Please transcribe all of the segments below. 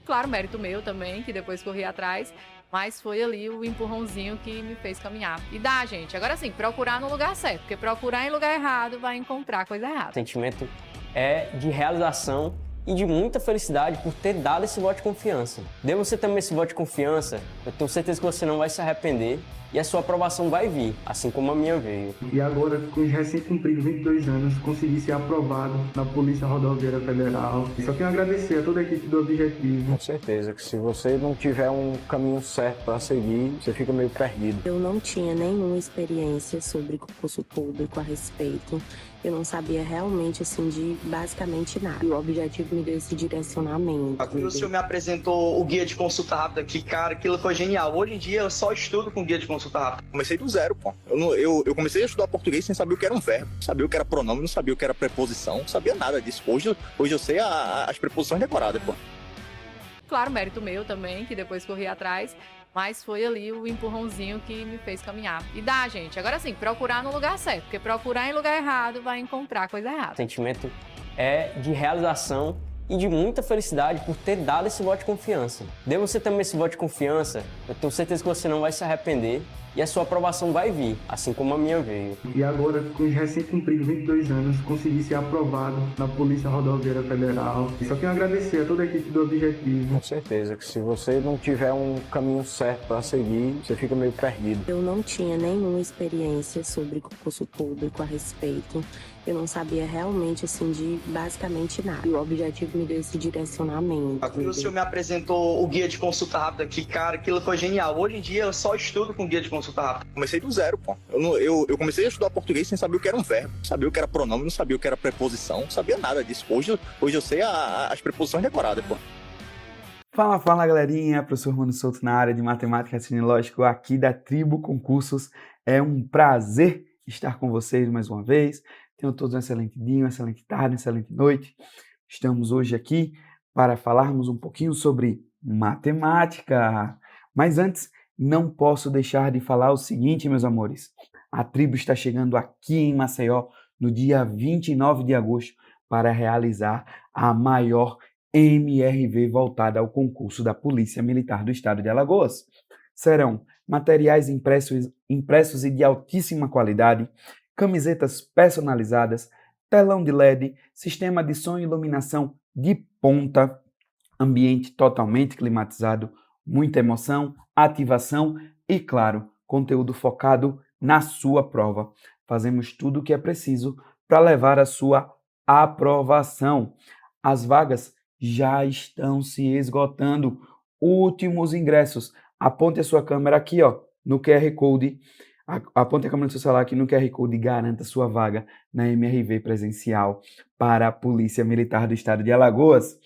Claro, mérito meu também, que depois corri atrás, mas foi ali o empurrãozinho que me fez caminhar. E dá, gente. Agora sim, procurar no lugar certo, porque procurar em lugar errado vai encontrar coisa O errada. sentimento é de realização e de muita felicidade por ter dado esse voto de confiança. Dê você também esse voto de confiança, eu tenho certeza que você não vai se arrepender e a sua aprovação vai vir, assim como a minha veio. E agora, com os recém-cumpridos 22 anos, consegui ser aprovado na Polícia Rodoviária Federal. Só tenho a agradecer a toda a equipe do Objetivo. Com certeza que se você não tiver um caminho certo para seguir, você fica meio perdido. Eu não tinha nenhuma experiência sobre concurso público a respeito. Eu não sabia realmente, assim, de basicamente nada. E o Objetivo me deu esse direcionamento. O senhor me apresentou o guia de consulta rápida, que, cara, aquilo foi genial. Hoje em dia eu só estudo com guia de consulta rápida. Comecei do zero, pô. Eu comecei a estudar português sem saber o que era um verbo, sabia o que era pronome, não sabia o que era preposição, não sabia nada disso. Hoje eu sei as preposições decoradas, pô. Claro, mérito meu também, que depois corri atrás, mas foi ali o empurrãozinho que me fez caminhar. E dá, gente. Agora sim, procurar no lugar certo, porque procurar em lugar errado vai encontrar coisa errada. O sentimento é de realização e de muita felicidade por ter dado esse voto de confiança. Dê você também esse voto de confiança, eu tenho certeza que você não vai se arrepender e a sua aprovação vai vir, assim como a minha veio. E agora, com os recém-cumpridos 22 anos, consegui ser aprovado na Polícia Rodoviária Federal. Só tenho a agradecer a toda a equipe do Objetivo. Com certeza que se você não tiver um caminho certo para seguir, você fica meio perdido. Eu não tinha nenhuma experiência sobre concurso público a respeito. Eu não sabia realmente, assim, de basicamente nada. E o Objetivo me deu esse direcionamento. O senhor me apresentou o guia de consulta rápida, que, cara, aquilo foi genial. Hoje em dia eu só estudo com guia de consulta rápida. Comecei do zero, pô. Eu comecei a estudar português sem saber o que era um verbo, não sabia o que era pronome, não sabia o que era preposição, não sabia nada disso. Hoje eu sei as preposições decoradas, pô. Fala, fala galerinha, professor Mano Souto na área de Matemática e Raciocínio Lógico aqui da Tribo Concursos. É um prazer estar com vocês mais uma vez. Tenham todos um excelente dia, uma excelente tarde, uma excelente noite. Estamos hoje aqui para falarmos um pouquinho sobre matemática. Mas antes, não posso deixar de falar o seguinte, meus amores. A tribo está chegando aqui em Maceió no dia 29 de agosto para realizar a maior MRV voltada ao concurso da Polícia Militar do Estado de Alagoas. Serão materiais impressos e de altíssima qualidade, camisetas personalizadas, telão de LED, sistema de som e iluminação de ponta, ambiente totalmente climatizado, muita emoção, ativação e, claro, conteúdo focado na sua prova. Fazemos tudo o que é preciso para levar a sua aprovação. As vagas já estão se esgotando. Últimos ingressos. Aponte a sua câmera aqui, ó, no QR Code. Aponte a câmera do seu celular aqui no QR Code e garanta sua vaga na MRV presencial para a Polícia Militar do Estado de Alagoas.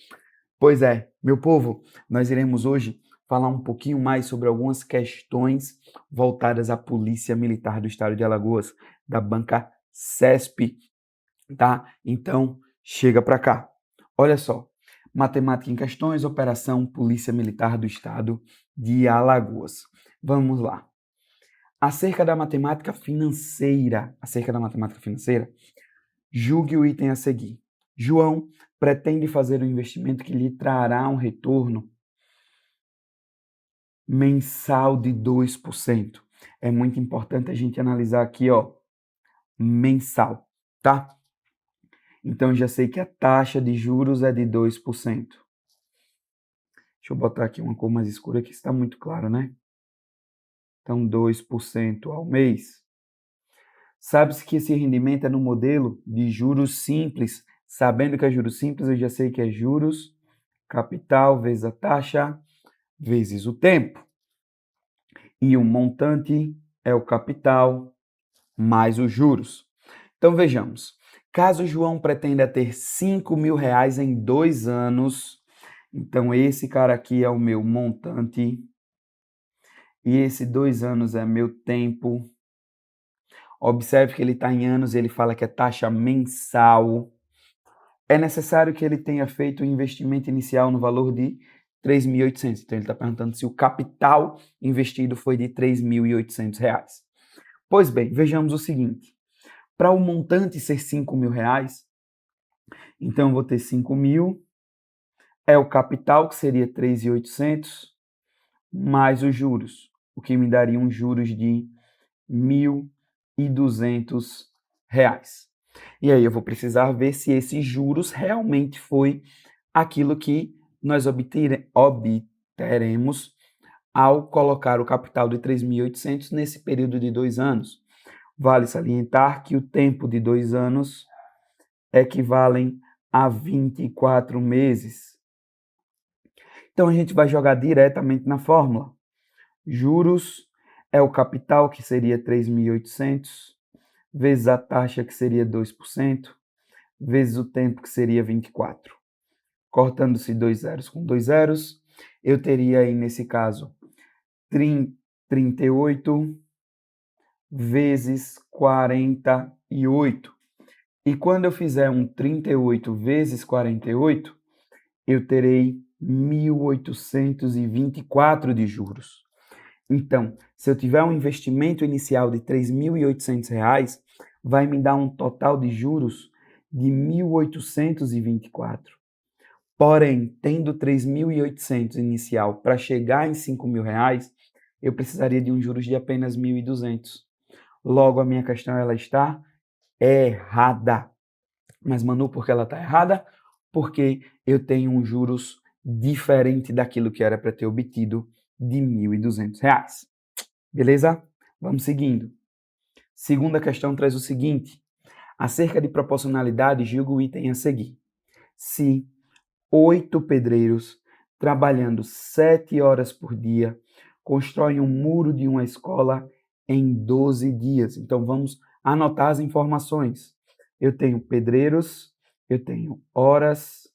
Pois é, meu povo, nós iremos hoje falar um pouquinho mais sobre algumas questões voltadas à Polícia Militar do Estado de Alagoas, da banca CESP, tá? Então, chega para cá. Olha só, matemática em questões, operação Polícia Militar do Estado de Alagoas. Vamos lá. Acerca da matemática financeira, julgue o item a seguir. João pretende fazer um investimento que lhe trará um retorno mensal de 2%. É muito importante a gente analisar aqui, ó, mensal, tá? Então, já sei que a taxa de juros é de 2%. Deixa eu botar aqui uma cor mais escura que está muito claro, né? Então, 2% ao mês. Sabe-se que esse rendimento é no modelo de juros simples. Sabendo que é juros simples, eu já sei que é juros, capital vezes a taxa, vezes o tempo. E o montante é o capital mais os juros. Então, vejamos. Caso o João pretenda ter R$ 5.000 em 2 anos, então esse cara aqui é o meu montante e esse 2 anos é meu tempo. Observe que ele está em anos e ele fala que é taxa mensal. É necessário que ele tenha feito um investimento inicial no valor de 3.800. Então ele está perguntando se o capital investido foi de R$ 3.800. Pois bem, vejamos o seguinte. Para o montante ser R$ 5.000, então eu vou ter 5.000, é o capital, que seria 3.800, mais os juros, o que me daria uns juros de R$ 1.200. E aí eu vou precisar ver se esses juros realmente foi aquilo que nós obteremos ao colocar o capital de 3.800 nesse período de 2 anos. Vale salientar que o tempo de 2 anos equivalem a 24 meses. Então a gente vai jogar diretamente na fórmula. Juros é o capital, que seria 3.800, vezes a taxa, que seria 2%, vezes o tempo, que seria 24. Cortando-se 2 zeros com 2 zeros, eu teria aí, nesse caso, 38 vezes 48. E quando eu fizer um 38 vezes 48, eu terei 1.824 de juros. Então, se eu tiver um investimento inicial de R$ 3.800, vai me dar um total de juros de 1.824. Porém, tendo 3.800 inicial para chegar em R$ 5.000, eu precisaria de um juros de apenas 1.200. Logo, a minha questão ela está errada. Mas, Manu, por que ela está errada? Porque eu tenho um juros diferente daquilo que era para ter obtido de R$ 1.200. Beleza? Vamos seguindo. Segunda questão traz o seguinte. Acerca de proporcionalidade, julgue o item a seguir. Se 8 pedreiros, trabalhando 7 horas por dia, constroem um muro de uma escola em 12 dias. Então, vamos anotar as informações. Eu tenho pedreiros, eu tenho horas,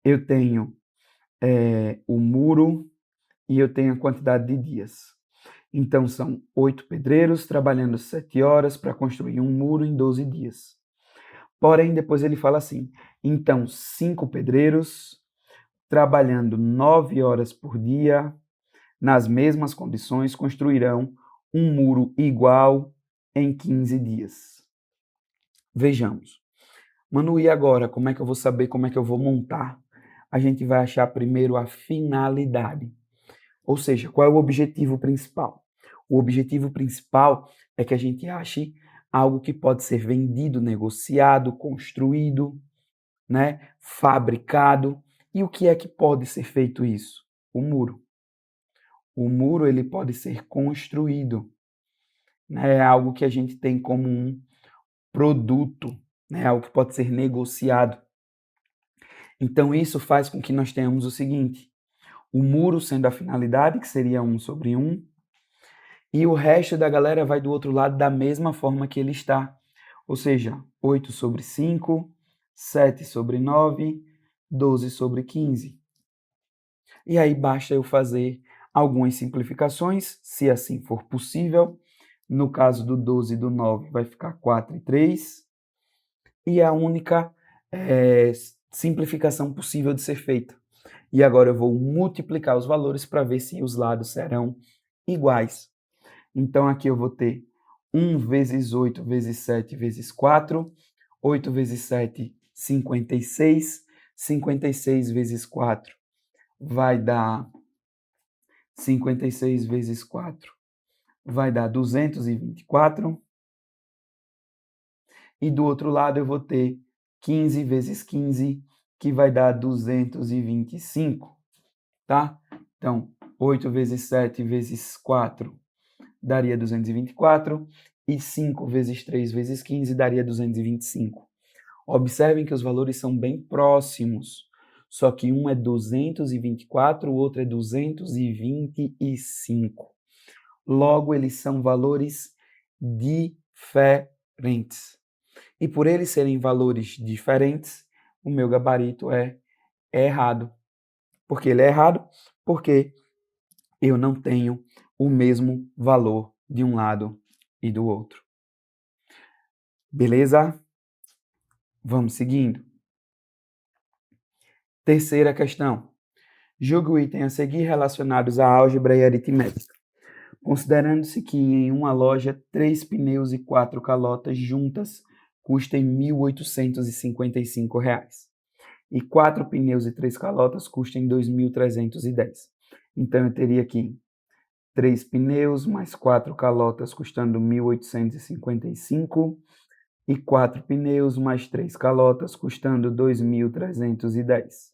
eu tenho o muro e eu tenho a quantidade de dias. Então, são 8 pedreiros trabalhando 7 horas para construir um muro em 12 dias. Porém, depois ele fala assim, então 5 pedreiros trabalhando 9 horas por dia, nas mesmas condições, construirão um muro igual em 15 dias. Vejamos. Manu, e agora? Como é que eu vou saber como é que eu vou montar? A gente vai achar primeiro a finalidade. Ou seja, qual é o objetivo principal? O objetivo principal é que a gente ache algo que pode ser vendido, negociado, construído, né, fabricado. E o que é que pode ser feito isso? O muro. O muro ele pode ser construído. Né, é algo que a gente tem como um produto, né, algo que pode ser negociado. Então isso faz com que nós tenhamos o seguinte, o muro sendo a finalidade, que seria 1/1, e o resto da galera vai do outro lado da mesma forma que ele está. Ou seja, 8/5, 7/9, 12/15. E aí basta eu fazer algumas simplificações, se assim for possível. No caso do 12 e do 9 vai ficar 4/3. E a única simplificação possível de ser feita. E agora eu vou multiplicar os valores para ver se os lados serão iguais. Então aqui eu vou ter 1 vezes 8 vezes 7 vezes 4. 8 vezes 7, 56. 56 vezes 4 vai dar 56 vezes 4 vai dar 224. E do outro lado eu vou ter 15 vezes 15, que vai dar 225, tá? Então, 8 vezes 7 vezes 4 daria 224, e 5 vezes 3 vezes 15 daria 225. Observem que os valores são bem próximos, só que um é 224, o outro é 225. Logo, eles são valores diferentes. E por eles serem valores diferentes, o meu gabarito é errado. Por que ele é errado? Porque eu não tenho o mesmo valor de um lado e do outro. Beleza? Vamos seguindo. Terceira questão. Julgue o item a seguir relacionados à álgebra e aritmética. Considerando-se que em uma loja 3 pneus e 4 calotas juntas custem R$ 1.855. e 4 pneus e 3 calotas custem 2.310. Então, eu teria aqui 3 pneus mais 4 calotas custando 1.855 e 4 pneus mais 3 calotas custando 2.310.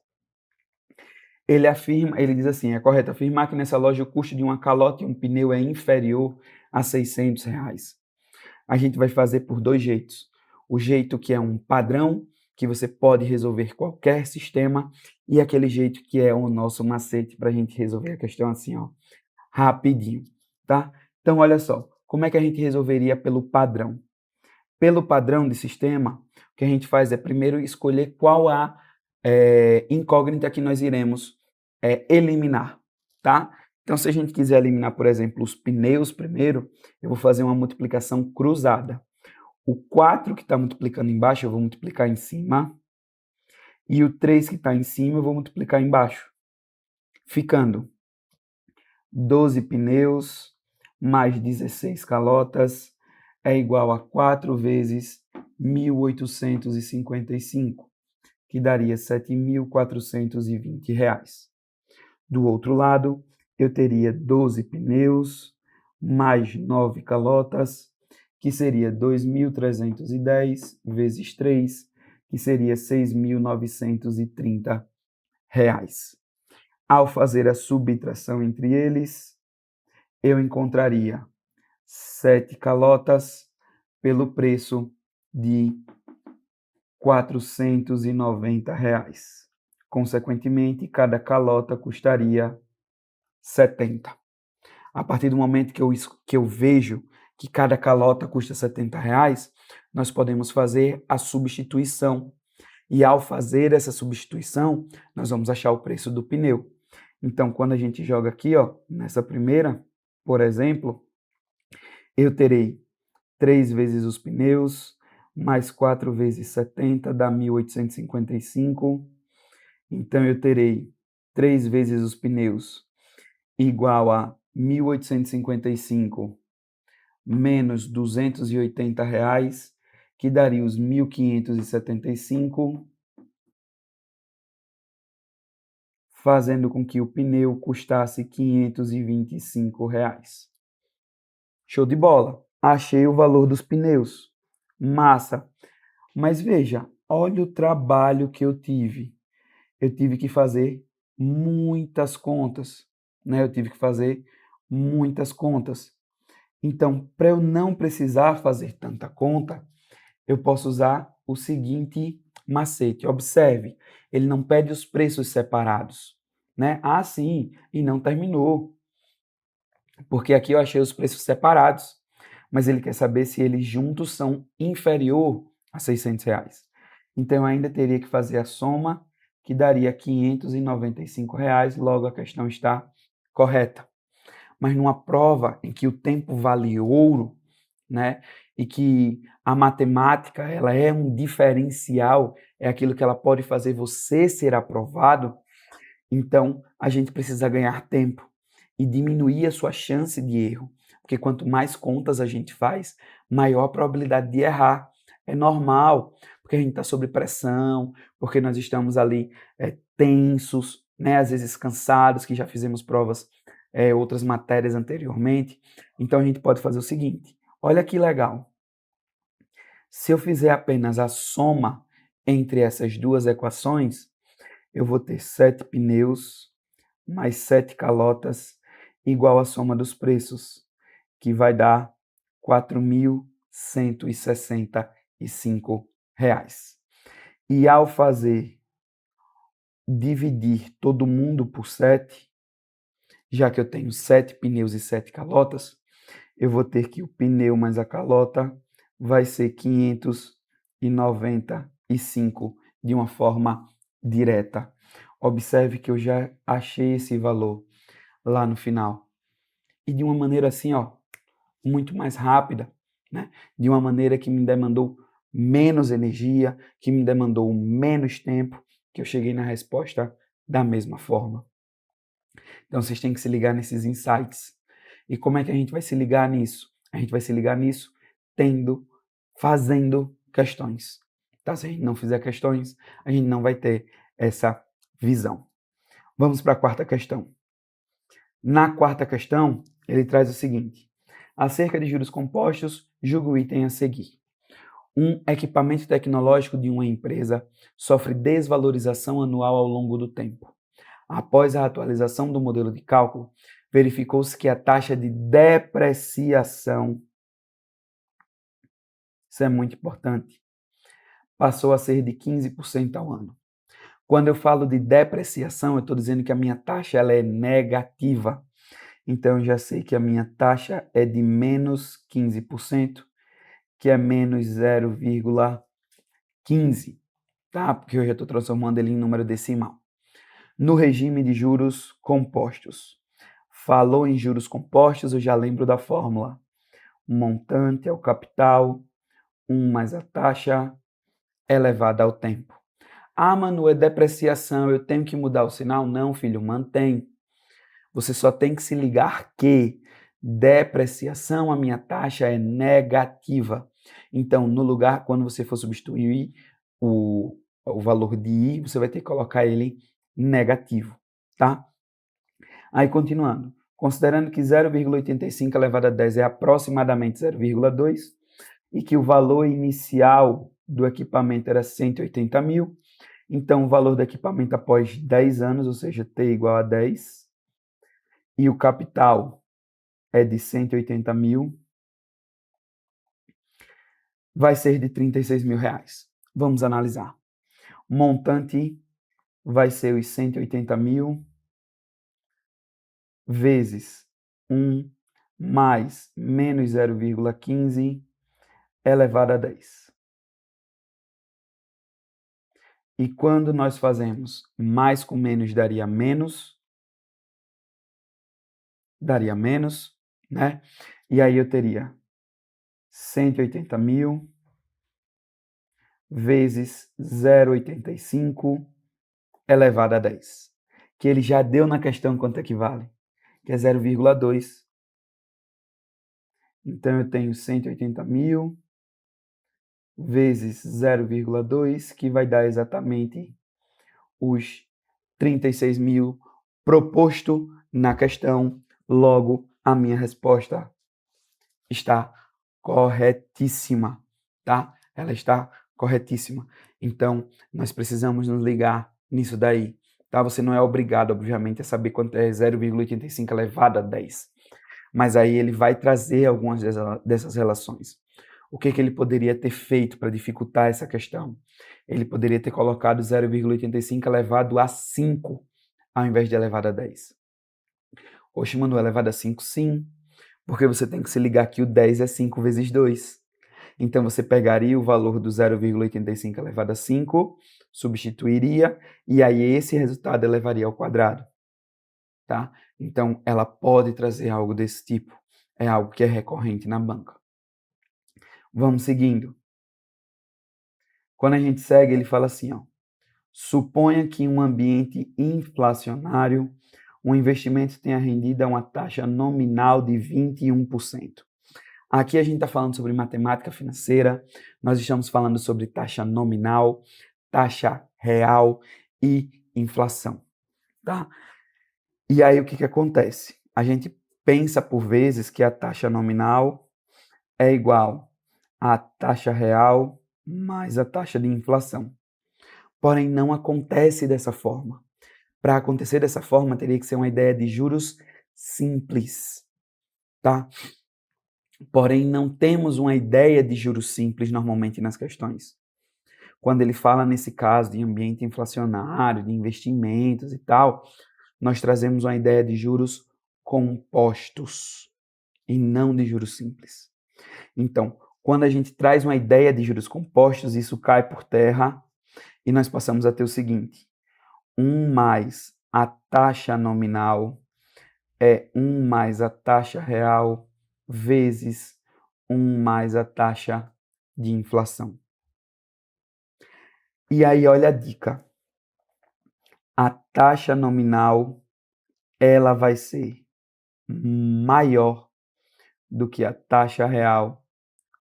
Ele diz assim, é correto afirmar que nessa loja o custo de uma calota e um pneu é inferior a R$600. A gente vai fazer por 2 jeitos. O jeito que é um padrão, que você pode resolver qualquer sistema, e aquele jeito que é o nosso macete para a gente resolver a questão assim, ó, rapidinho, tá? Então, olha só, como é que a gente resolveria pelo padrão? Pelo padrão de sistema, o que a gente faz é primeiro escolher qual a incógnita que nós iremos eliminar, tá? Então, se a gente quiser eliminar, por exemplo, os pneus primeiro, eu vou fazer uma multiplicação cruzada. O 4 que está multiplicando embaixo, eu vou multiplicar em cima. E o 3 que está em cima, eu vou multiplicar embaixo. Ficando 12 pneus mais 16 calotas é igual a 4 vezes 1.855, que daria R$ 7.420. Do outro lado, eu teria 12 pneus mais 9 calotas, que seria 2.310 vezes 3, que seria R$ 6.930. Ao fazer a subtração entre eles, eu encontraria 7 calotas pelo preço de R$ 490. Consequentemente, cada calota custaria 70. A partir do momento que eu vejo que cada calota custa R$ 70, nós podemos fazer a substituição. E ao fazer essa substituição, nós vamos achar o preço do pneu. Então, quando a gente joga aqui, ó, nessa primeira, por exemplo, eu terei 3 vezes os pneus, mais 4 vezes 70, dá 1.855. Então, eu terei 3 vezes os pneus igual a 1.855 menos R$ 280, que daria os 1.575, fazendo com que o pneu custasse R$ 525. Show de bola! Achei o valor dos pneus. Massa! Mas veja, olha o trabalho que eu tive. Eu tive que fazer muitas contas, né? Eu tive que fazer muitas contas. Então, para eu não precisar fazer tanta conta, eu posso usar o seguinte macete. Observe, ele não pede os preços separados, né? Ah, sim, e não terminou. Porque aqui eu achei os preços separados, mas ele quer saber se eles juntos são inferior a R$ 600. Então, eu ainda teria que fazer a soma, que daria R$ 595, logo a questão está correta. Mas numa prova em que o tempo vale ouro, né, e que a matemática ela é um diferencial, é aquilo que ela pode fazer você ser aprovado, então a gente precisa ganhar tempo e diminuir a sua chance de erro, porque quanto mais contas a gente faz, maior a probabilidade de errar. É normal, porque a gente está sob pressão, porque nós estamos ali tensos, né, às vezes cansados, que já fizemos provas outras matérias anteriormente. Então a gente pode fazer o seguinte, olha que legal. Se eu fizer apenas a soma entre essas duas equações, eu vou ter 7 pneus mais 7 calotas igual a soma dos preços, que vai dar R$ 4.165. E ao dividir todo mundo por 7, já que eu tenho 7 pneus e 7 calotas, eu vou ter que o pneu mais a calota vai ser 595 de uma forma direta. Observe que eu já achei esse valor lá no final. E de uma maneira assim, ó, muito mais rápida, né? De uma maneira que me demandou menos energia, que me demandou menos tempo, que eu cheguei na resposta da mesma forma. Então, vocês têm que se ligar nesses insights. E como é que a gente vai se ligar nisso? A gente vai se ligar nisso fazendo questões. Tá? Se a gente não fizer questões, a gente não vai ter essa visão. Vamos para a quarta questão. Na quarta questão, ele traz o seguinte: acerca de juros compostos, julgue o item a seguir. Um equipamento tecnológico de uma empresa sofre desvalorização anual ao longo do tempo. Após a atualização do modelo de cálculo, verificou-se que a taxa de depreciação, isso é muito importante, passou a ser de 15% ao ano. Quando eu falo de depreciação, eu estou dizendo que a minha taxa ela é negativa. Então, eu já sei que a minha taxa é de menos 15%, que é menos 0,15, tá? Porque eu já estou transformando ele em número decimal. No regime de juros compostos. Falou em juros compostos, eu já lembro da fórmula. O montante é o capital, 1 mais a taxa elevada ao tempo. Ah, Manu, é depreciação, eu tenho que mudar o sinal? Não, filho, mantém. Você só tem que se ligar que depreciação, a minha taxa é negativa. Então, no lugar, quando você for substituir o valor de I, você vai ter que colocar ele negativo, tá? Aí, continuando. Considerando que 0,85 elevado a 10 é aproximadamente 0,2 e que o valor inicial do equipamento era 180 mil, então o valor do equipamento após 10 anos, ou seja, T igual a 10, e o capital é de 180 mil, vai ser de 36 mil reais. Vamos analisar. O montante vai ser os 180 mil vezes 1 mais menos 0,15 elevado a 10. E quando nós fazemos mais com menos daria menos, né? E aí eu teria 180 mil vezes 0,85 elevado a 10. Que ele já deu na questão quanto equivale, que é 0,2. Então eu tenho 180 mil vezes 0,2, que vai dar exatamente os 36 mil proposto na questão. Logo, a minha resposta está corretíssima, tá? Ela está corretíssima. Então, nós precisamos nos ligar nisso daí, tá? Você não é obrigado, obviamente, a saber quanto é 0,85 elevado a 10. Mas aí ele vai trazer algumas dessas relações. O que ele poderia ter feito para dificultar essa questão? Ele poderia ter colocado 0,85 elevado a 5, ao invés de elevado a 10. Oxe, Manu, elevado a 5 sim, porque você tem que se ligar que o 10 é 5 vezes 2. Então, você pegaria o valor do 0,85 elevado a 5, substituiria, e aí esse resultado elevaria ao quadrado. Tá? Então, ela pode trazer algo desse tipo. É algo que é recorrente na banca. Vamos seguindo. Quando a gente segue, ele fala assim, ó. Suponha que em um ambiente inflacionário, um investimento tenha rendido a uma taxa nominal de 21%. Aqui a gente está falando sobre matemática financeira, nós estamos falando sobre taxa nominal, taxa real e inflação. Tá? E aí o que acontece? A gente pensa por vezes que a taxa nominal é igual à taxa real mais a taxa de inflação. Porém, não acontece dessa forma. Para acontecer dessa forma, teria que ser uma ideia de juros simples, tá? Porém, não temos uma ideia de juros simples normalmente nas questões. Quando ele fala nesse caso de ambiente inflacionário, de investimentos e tal, nós trazemos uma ideia de juros compostos e não de juros simples. Então, quando a gente traz uma ideia de juros compostos, isso cai por terra e nós passamos a ter o seguinte: 1 mais a taxa nominal é 1 mais a taxa real vezes 1 mais a taxa de inflação. E aí, olha a dica. A taxa nominal, ela vai ser maior do que a taxa real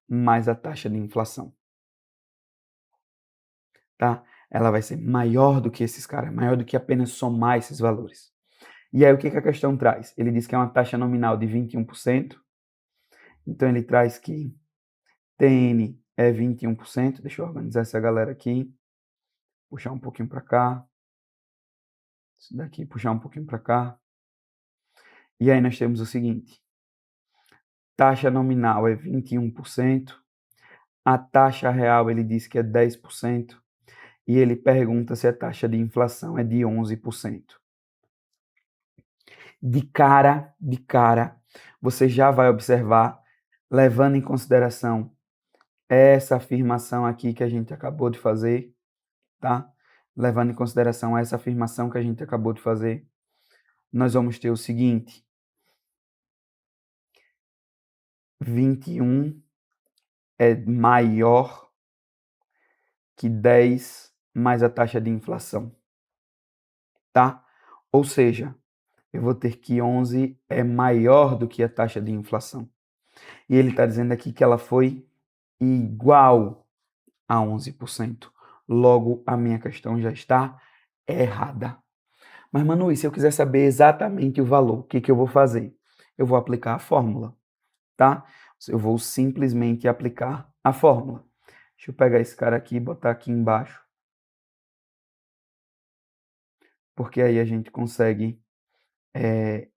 mais a taxa de inflação. Tá? ela vai ser maior do que esses caras, maior do que apenas somar esses valores. E aí o que a questão traz? Ele diz que é uma taxa nominal de 21%, então ele traz que TN é 21%, deixa eu organizar essa galera aqui, puxar um pouquinho para cá, isso daqui puxar um pouquinho para cá, e aí nós temos o seguinte, taxa nominal é 21%, a taxa real ele diz que é 10%, e ele pergunta se a taxa de inflação é de 11%. De cara, você já vai observar, levando em consideração essa afirmação aqui que a gente acabou de fazer, tá? Levando em consideração essa afirmação que a gente acabou de fazer, nós vamos ter o seguinte, 21 é maior que 10 mais a taxa de inflação, tá? Ou seja, eu vou ter que 11 é maior do que a taxa de inflação. E ele está dizendo aqui que ela foi igual a 11%. Logo, a minha questão já está errada. Mas, Manu, e se eu quiser saber exatamente o valor, o que eu vou fazer? Eu vou aplicar a fórmula, tá? Eu vou simplesmente aplicar a fórmula. Deixa eu pegar esse cara aqui e botar aqui embaixo. Porque aí a gente consegue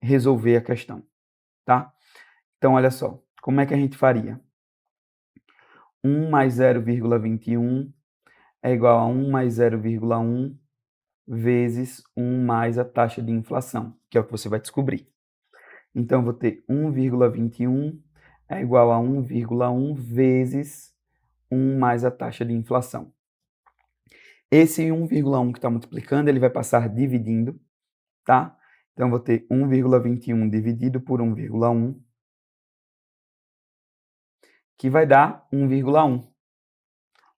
resolver a questão, tá? Então, olha só, como é que a gente faria? 1 mais 0,21 é igual a 1 mais 0,1 vezes 1 mais a taxa de inflação, que é o que você vai descobrir. Então, eu vou ter 1,21 é igual a 1,1 vezes 1 mais a taxa de inflação. Esse 1,1 que está multiplicando, ele vai passar dividindo, tá? Então, eu vou ter 1,21 dividido por 1,1, que vai dar 1,1.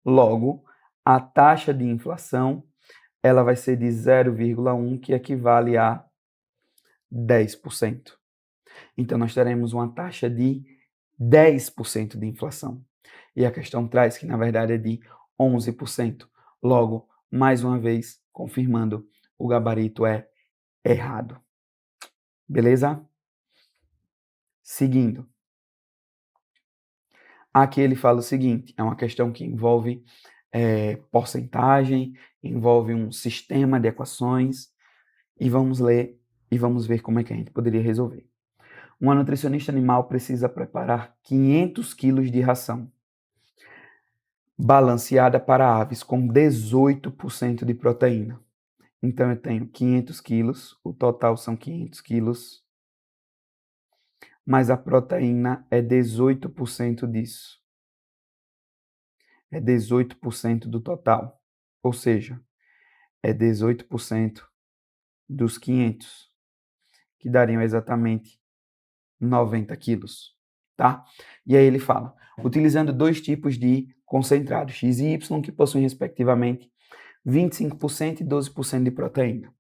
Logo, a taxa de inflação ela vai ser de 0,1, que equivale a 10%. Então, nós teremos uma taxa de 10% de inflação. E a questão traz que, na verdade, é de 11%. Logo, mais uma vez, confirmando, o gabarito é errado. Beleza? Seguindo. Aqui ele fala o seguinte, é uma questão que envolve porcentagem, envolve um sistema de equações, e vamos ler e vamos ver como é que a gente poderia resolver. Uma nutricionista animal precisa preparar 500 quilos de ração balanceada para aves com 18% de proteína. Então, eu tenho 500 quilos, o total são 500 quilos, mas a proteína é 18% disso. É 18% do total, ou seja, é 18% dos 500, que dariam exatamente 90 quilos, tá? E aí ele fala, utilizando dois tipos de concentrados, X e Y, que possuem respectivamente 25% e 12% de proteína.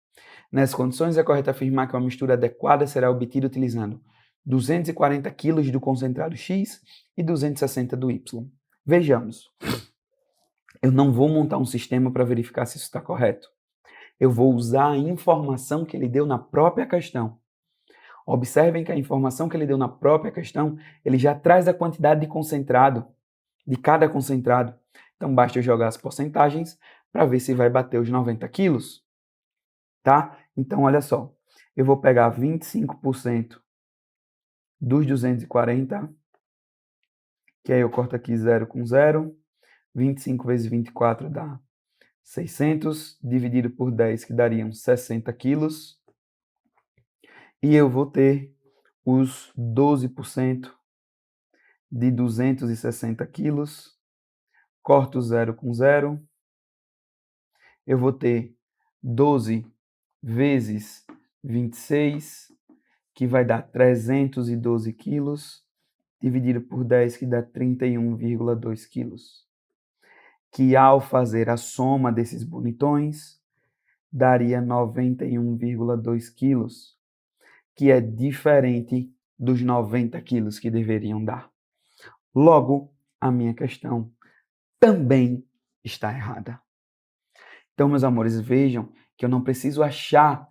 Nessas condições, é correto afirmar que uma mistura adequada será obtida utilizando 240 quilos do concentrado X e 260 do Y. Vejamos. Eu não vou montar um sistema para verificar se isso está correto. Eu vou usar a informação que ele deu na própria questão. Observem que a informação que ele deu na própria questão, ele já traz a quantidade de concentrado, de cada concentrado. Então, basta eu jogar as porcentagens para ver se vai bater os 90 quilos. Tá? Então, olha só. Eu vou pegar 25% dos 240, que aí eu corto aqui 0 com 0. 25 vezes 24 dá 600, dividido por 10, que dariam 60 quilos. E eu vou ter os 12% de 260 quilos. Corto 0 com 0. Eu vou ter 12 vezes 26, que vai dar 312 quilos, dividido por 10, que dá 31,2 quilos. Que ao fazer a soma desses bonitões, daria 91,2 quilos, que é diferente dos 90 quilos que deveriam dar. Logo, a minha questão também está errada. Então, meus amores, vejam que eu não preciso achar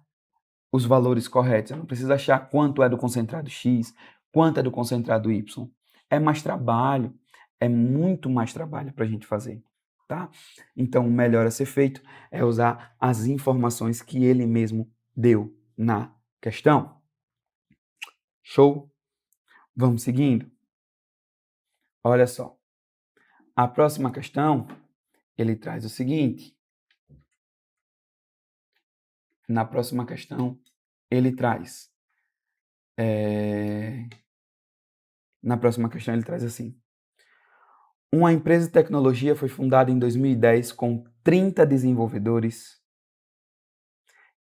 os valores corretos, eu não preciso achar quanto é do concentrado X, quanto é do concentrado Y. É mais trabalho, é muito mais trabalho para a gente fazer, tá? Então, o melhor a ser feito é usar as informações que ele mesmo deu na questão. Show? Vamos seguindo? Olha só. A próxima questão, ele traz o seguinte. Na próxima questão, ele traz... Na próxima questão, ele traz assim. Uma empresa de tecnologia foi fundada em 2010 com 30 desenvolvedores,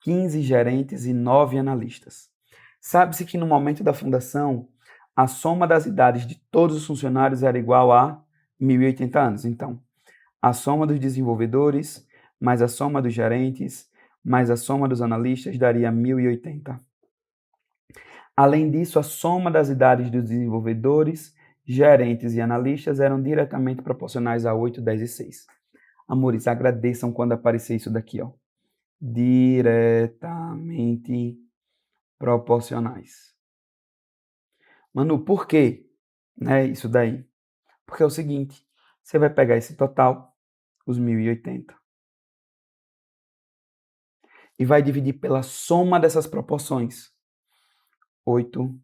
15 gerentes e 9 analistas. Sabe-se que no momento da fundação, a soma das idades de todos os funcionários era igual a 1.080 anos. Então, a soma dos desenvolvedores, mais a soma dos gerentes, mais a soma dos analistas daria 1.080. Além disso, a soma das idades dos desenvolvedores, gerentes e analistas eram diretamente proporcionais a 8, 10 e 6. Amores, agradeçam quando aparecer isso daqui, ó. Diretamente proporcionais. Manu, por quê? Né, isso daí? Porque é o seguinte, você vai pegar esse total, os 1.080, e vai dividir pela soma dessas proporções. 8,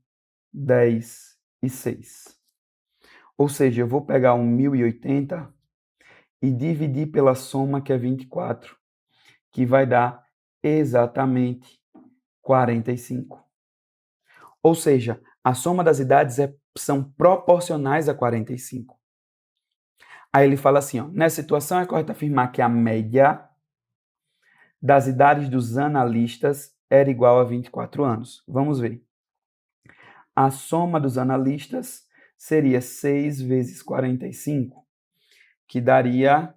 10 e 6. Ou seja, eu vou pegar um 1.080 e dividir pela soma, que é 24, que vai dar exatamente 45. Ou seja, a soma das idades são proporcionais a 45. Aí ele fala assim, ó, nessa situação é correto afirmar que a média das idades dos analistas era igual a 24 anos. Vamos ver. A soma dos analistas seria 6 vezes 45, que daria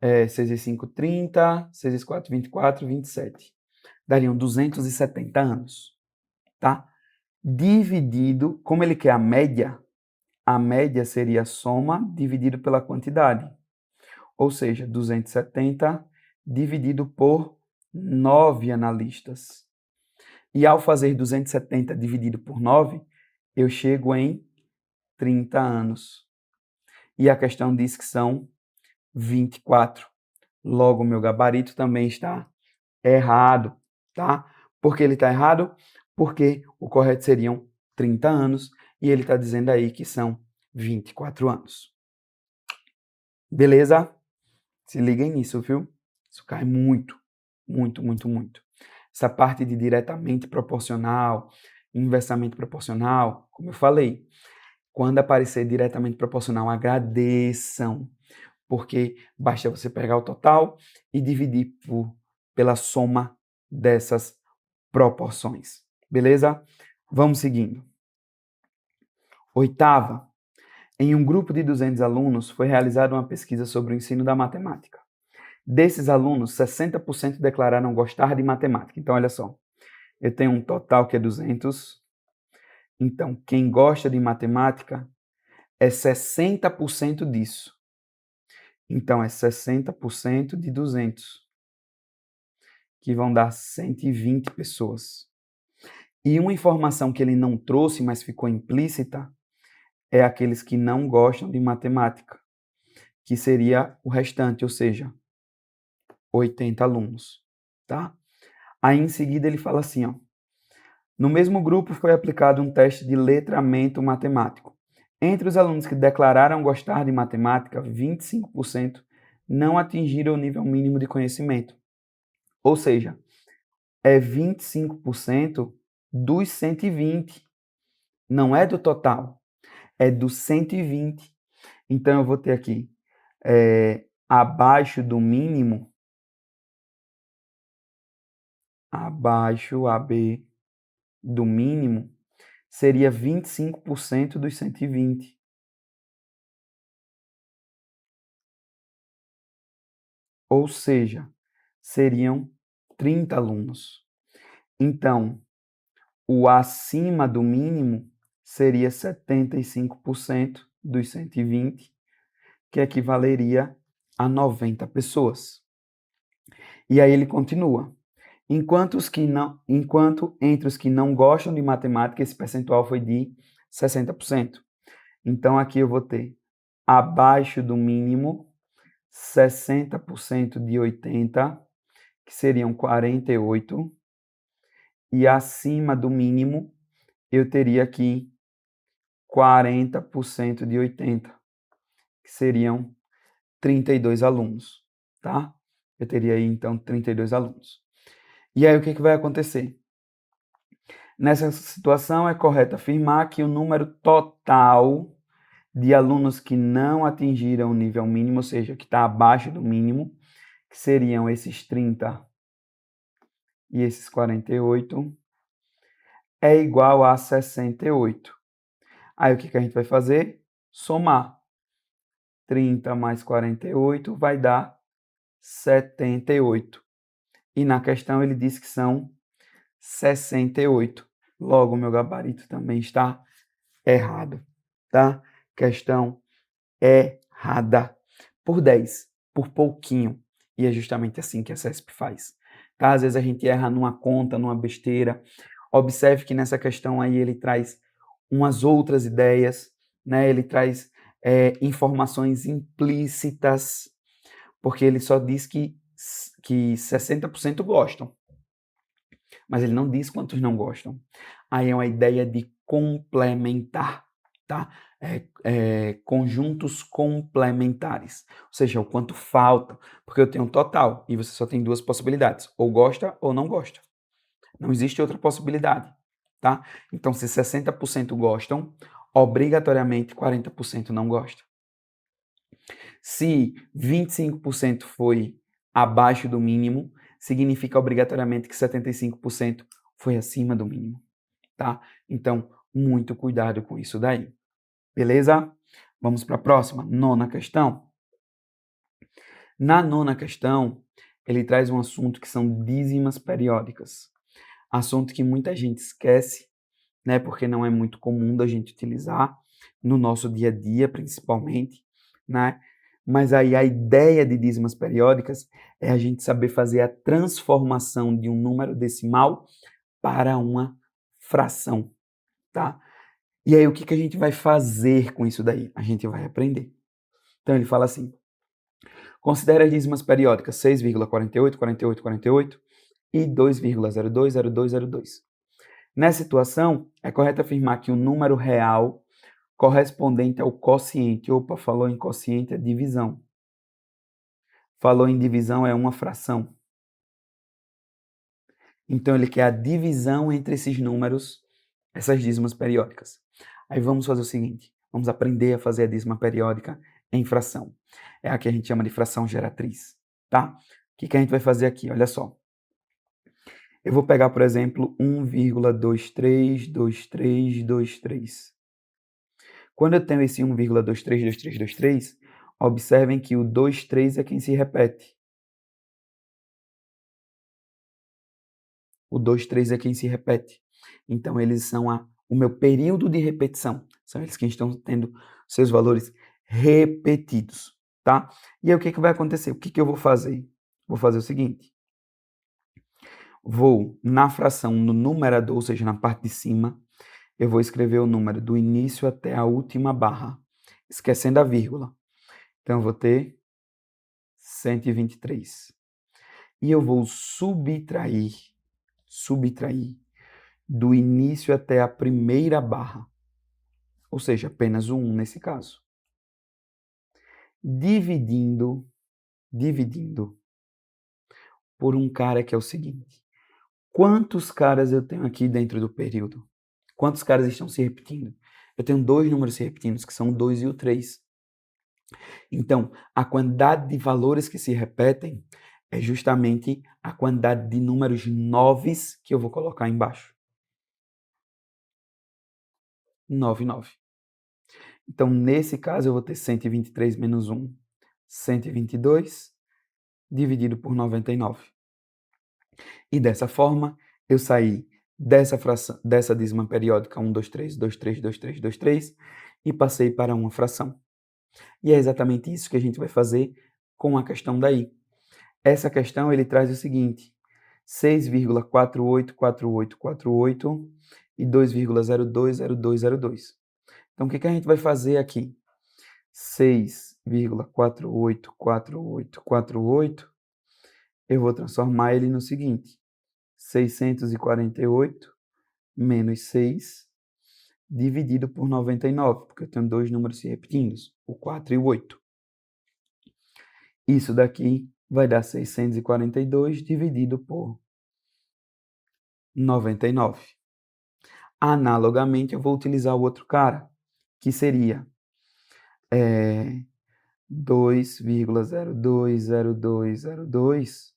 6 vezes 5, 30, 6 vezes 4, 24, 27. Dariam 270 anos, tá? Dividido, como ele quer a média seria a soma dividido pela quantidade. Ou seja, 270 dividido por 9 analistas. E ao fazer 270 dividido por 9, eu chego em 30 anos. E a questão diz que são 24. Logo, o meu gabarito também está errado, tá? Por que ele está errado? Porque o correto seriam 30 anos e ele está dizendo aí que são 24 anos. Beleza? Se liguem nisso, viu? Isso cai muito, muito, muito, muito. Essa parte de diretamente proporcional, inversamente proporcional, como eu falei, quando aparecer diretamente proporcional, agradeçam, porque basta você pegar o total e dividir pela soma dessas proporções. Beleza? Vamos seguindo. Oitava. Em um grupo de 200 alunos, foi realizada uma pesquisa sobre o ensino da matemática. Desses alunos, 60% declararam gostar de matemática. Então, olha só, eu tenho um total que é 200. Então, quem gosta de matemática é 60% disso. Então, é 60% de 200, que vão dar 120 pessoas. E uma informação que ele não trouxe, mas ficou implícita, é aqueles que não gostam de matemática, que seria o restante, ou seja, 80 alunos, tá? Aí, em seguida, ele fala assim, ó, no mesmo grupo foi aplicado um teste de letramento matemático. Entre os alunos que declararam gostar de matemática, 25% não atingiram o nível mínimo de conhecimento. Ou seja, é 25% dos 120. Não é do total, é dos 120. Então, eu vou ter aqui, abaixo do mínimo, abaixo AB do mínimo, seria 25% dos 120. Ou seja, seriam 30 alunos. Então, o acima do mínimo seria 75% dos 120, que equivaleria a 90 pessoas. E aí ele continua. Enquanto entre os que não gostam de matemática, esse percentual foi de 60%. Então, aqui eu vou ter abaixo do mínimo 60% de 80, que seriam 48, e acima do mínimo eu teria aqui 40% de 80, que seriam 32 alunos, tá? Eu teria aí, então, 32 alunos. E aí, o que vai acontecer? Nessa situação, é correto afirmar que o número total de alunos que não atingiram o nível mínimo, ou seja, que está abaixo do mínimo, que seriam esses 30 e esses 48, é igual a 68. Aí, o que a gente vai fazer? Somar. 30 mais 48 vai dar 78. E na questão ele diz que são 68. Logo, o meu gabarito também está errado, tá? Questão errada. Por 10, por pouquinho. E é justamente assim que a CESP faz. Tá? Às vezes a gente erra numa conta, numa besteira. Observe que nessa questão aí ele traz umas outras ideias, né? Ele traz informações implícitas, porque ele só diz que 60% gostam, mas ele não diz quantos não gostam. Aí é uma ideia de complementar, tá? Conjuntos complementares, ou seja, o quanto falta, porque eu tenho um total e você só tem duas possibilidades, ou gosta ou não gosta. Não existe outra possibilidade, tá? Então, se 60% gostam, obrigatoriamente 40% não gosta. Se 25% foi abaixo do mínimo, significa obrigatoriamente que 75% foi acima do mínimo, tá? Então, muito cuidado com isso daí. Beleza? Vamos para a próxima, 9ª questão. Na 9ª questão, ele traz um assunto que são dízimas periódicas. Assunto que muita gente esquece, né? Porque não é muito comum da gente utilizar no nosso dia a dia, principalmente, né? Mas aí a ideia de dízimas periódicas é a gente saber fazer a transformação de um número decimal para uma fração, tá? E aí o que a gente vai fazer com isso daí? A gente vai aprender. Então ele fala assim: considere as dízimas periódicas 6,48, 48, 48 e 2,020202. Nessa situação, é correto afirmar que o número real correspondente ao quociente, opa, falou em quociente, é divisão. Falou em divisão, é uma fração. Então, ele quer a divisão entre esses números, essas dízimas periódicas. Aí vamos fazer o seguinte, vamos aprender a fazer a dízima periódica em fração. É a que a gente chama de fração geratriz, tá? O que a gente vai fazer aqui? Olha só. Eu vou pegar, por exemplo, 1,232323. Quando eu tenho esse 1,232323, observem que o 23 é quem se repete. O 23 é quem se repete. Então, eles são o meu período de repetição. São eles que estão tendo seus valores repetidos, tá? E aí, o que vai acontecer? O que eu vou fazer? Vou fazer o seguinte. Vou, na fração, no numerador, ou seja, na parte de cima, eu vou escrever o número do início até a última barra, esquecendo a vírgula. Então, eu vou ter 123. E eu vou subtrair do início até a primeira barra, ou seja, apenas o 1 nesse caso. Dividindo por um cara que é o seguinte. Quantos caras eu tenho aqui dentro do período? Quantos caras estão se repetindo? Eu tenho dois números se repetindo, que são o 2 e o 3. Então, a quantidade de valores que se repetem é justamente a quantidade de números 9 que eu vou colocar embaixo. 9, 9. Então, nesse caso, eu vou ter 123 menos 1, 122, dividido por 99. E dessa forma, eu saí dessa dízima periódica 1, 2, 3, 2, 3, 2, 3, 2, 3 e passei para uma fração. E é exatamente isso que a gente vai fazer com a questão daí. Essa questão ele traz o seguinte: 6,484848 e 2,020202. Então, o que a gente vai fazer aqui? 6,484848, eu vou transformar ele no seguinte: 648 menos 6 dividido por 99, porque eu tenho dois números se repetindo, o 4 e o 8. Isso daqui vai dar 642 dividido por 99. Analogamente, eu vou utilizar o outro cara, que seria 2,020202,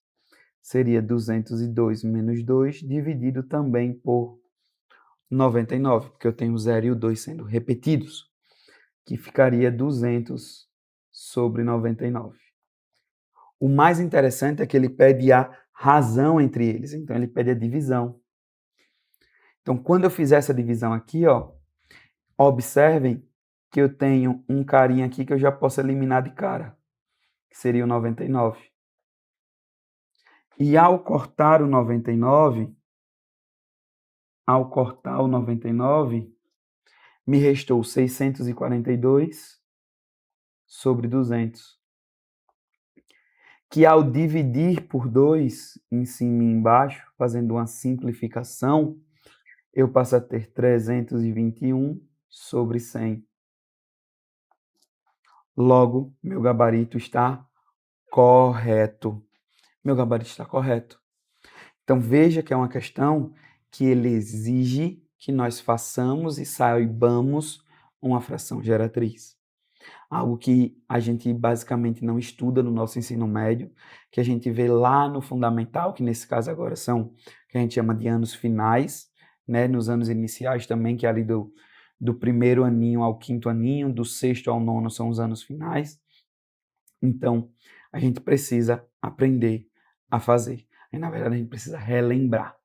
seria 202 menos 2, dividido também por 99, porque eu tenho o 0 e o 2 sendo repetidos, que ficaria 200 sobre 99. O mais interessante é que ele pede a razão entre eles, então ele pede a divisão. Então, quando eu fizer essa divisão aqui, ó, observem que eu tenho um carinha aqui que eu já posso eliminar de cara, que seria o 99. E ao cortar o 99, me restou 642 sobre 200. Que ao dividir por 2, em cima e embaixo, fazendo uma simplificação, eu passo a ter 321 sobre 100. Logo, meu gabarito está correto. Meu gabarito está correto. Então, veja que é uma questão que ele exige que nós façamos e saibamos uma fração geratriz. Algo que a gente basicamente não estuda no nosso ensino médio, que a gente vê lá no fundamental, que nesse caso agora são, que a gente chama de anos finais, né? Nos anos iniciais também, que é ali do primeiro aninho ao quinto aninho, do sexto ao nono são os anos finais. Então, a gente precisa aprender a fazer. E, na verdade, a gente precisa relembrar,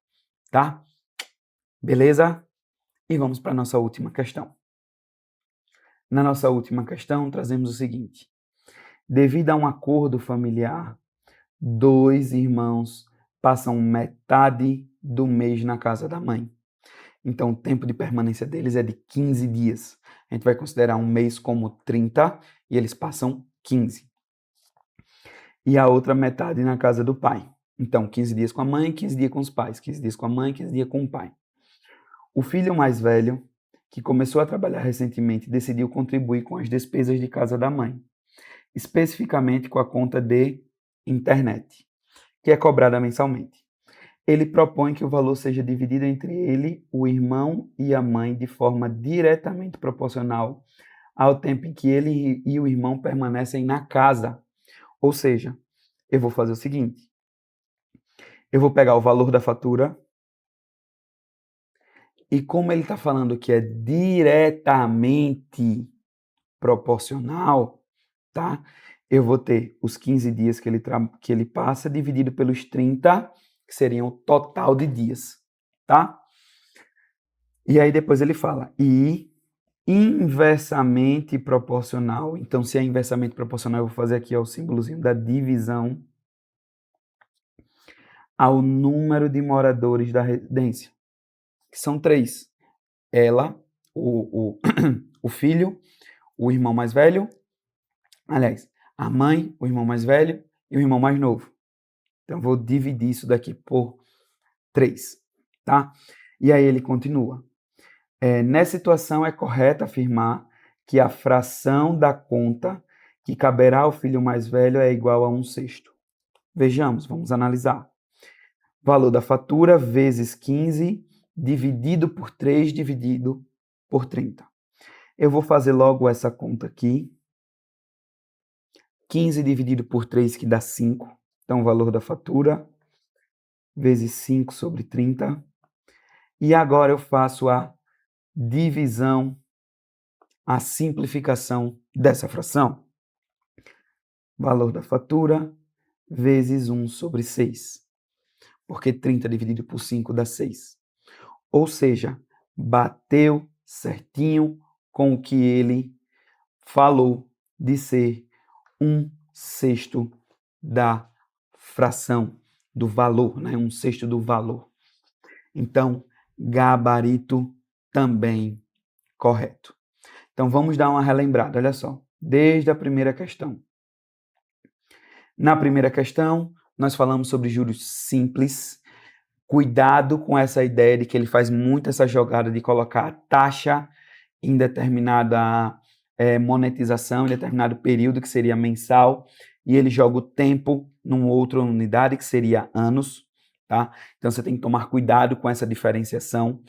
tá? Beleza? E vamos para a nossa última questão. Na nossa última questão, trazemos o seguinte: devido a um acordo familiar, 2 irmãos passam metade do mês na casa da mãe. Então, o tempo de permanência deles é de 15 dias. A gente vai considerar um mês como 30 e eles passam 15. E a outra metade na casa do pai. Então, 15 dias com a mãe, 15 dias com os pais. 15 dias com a mãe, 15 dias com o pai. O filho mais velho, que começou a trabalhar recentemente, decidiu contribuir com as despesas de casa da mãe, especificamente com a conta de internet, que é cobrada mensalmente. Ele propõe que o valor seja dividido entre ele, o irmão e a mãe de forma diretamente proporcional ao tempo em que ele e o irmão permanecem na casa. Ou seja, eu vou fazer o seguinte: eu vou pegar o valor da fatura e, como ele está falando que é diretamente proporcional, tá? Eu vou ter os 15 dias que ele passa dividido pelos 30, que seriam o total de dias, tá? E aí depois ele fala, e inversamente proporcional. Então, se é inversamente proporcional, eu vou fazer aqui ó, o símbolozinho da divisão ao número de moradores da residência, que são 3. Ela, o filho, o irmão mais velho, aliás, a mãe, o irmão mais velho e o irmão mais novo. Então, vou dividir isso daqui por 3, tá? E aí ele continua. Nessa situação, é correto afirmar que a fração da conta que caberá ao filho mais velho é igual a 1/6. Vejamos, vamos analisar. Valor da fatura vezes 15 dividido por 3 dividido por 30. Eu vou fazer logo essa conta aqui. 15 dividido por 3, que dá 5. Então, o valor da fatura vezes 5 sobre 30. E agora eu faço a divisão, a simplificação dessa fração. Valor da fatura vezes 1 sobre 6. Porque 30 dividido por 5 dá 6. Ou seja, bateu certinho com o que ele falou de ser 1/6 da fração do valor, né? 1/6 do valor. Então, gabarito também correto. Então, vamos dar uma relembrada, olha só, desde a primeira questão. Na primeira questão, nós falamos sobre juros simples. Cuidado com essa ideia de que ele faz muito essa jogada de colocar a taxa em determinada monetização, em determinado período, que seria mensal, e ele joga o tempo numa outra unidade, que seria anos, tá? Então, você tem que tomar cuidado com essa diferenciação.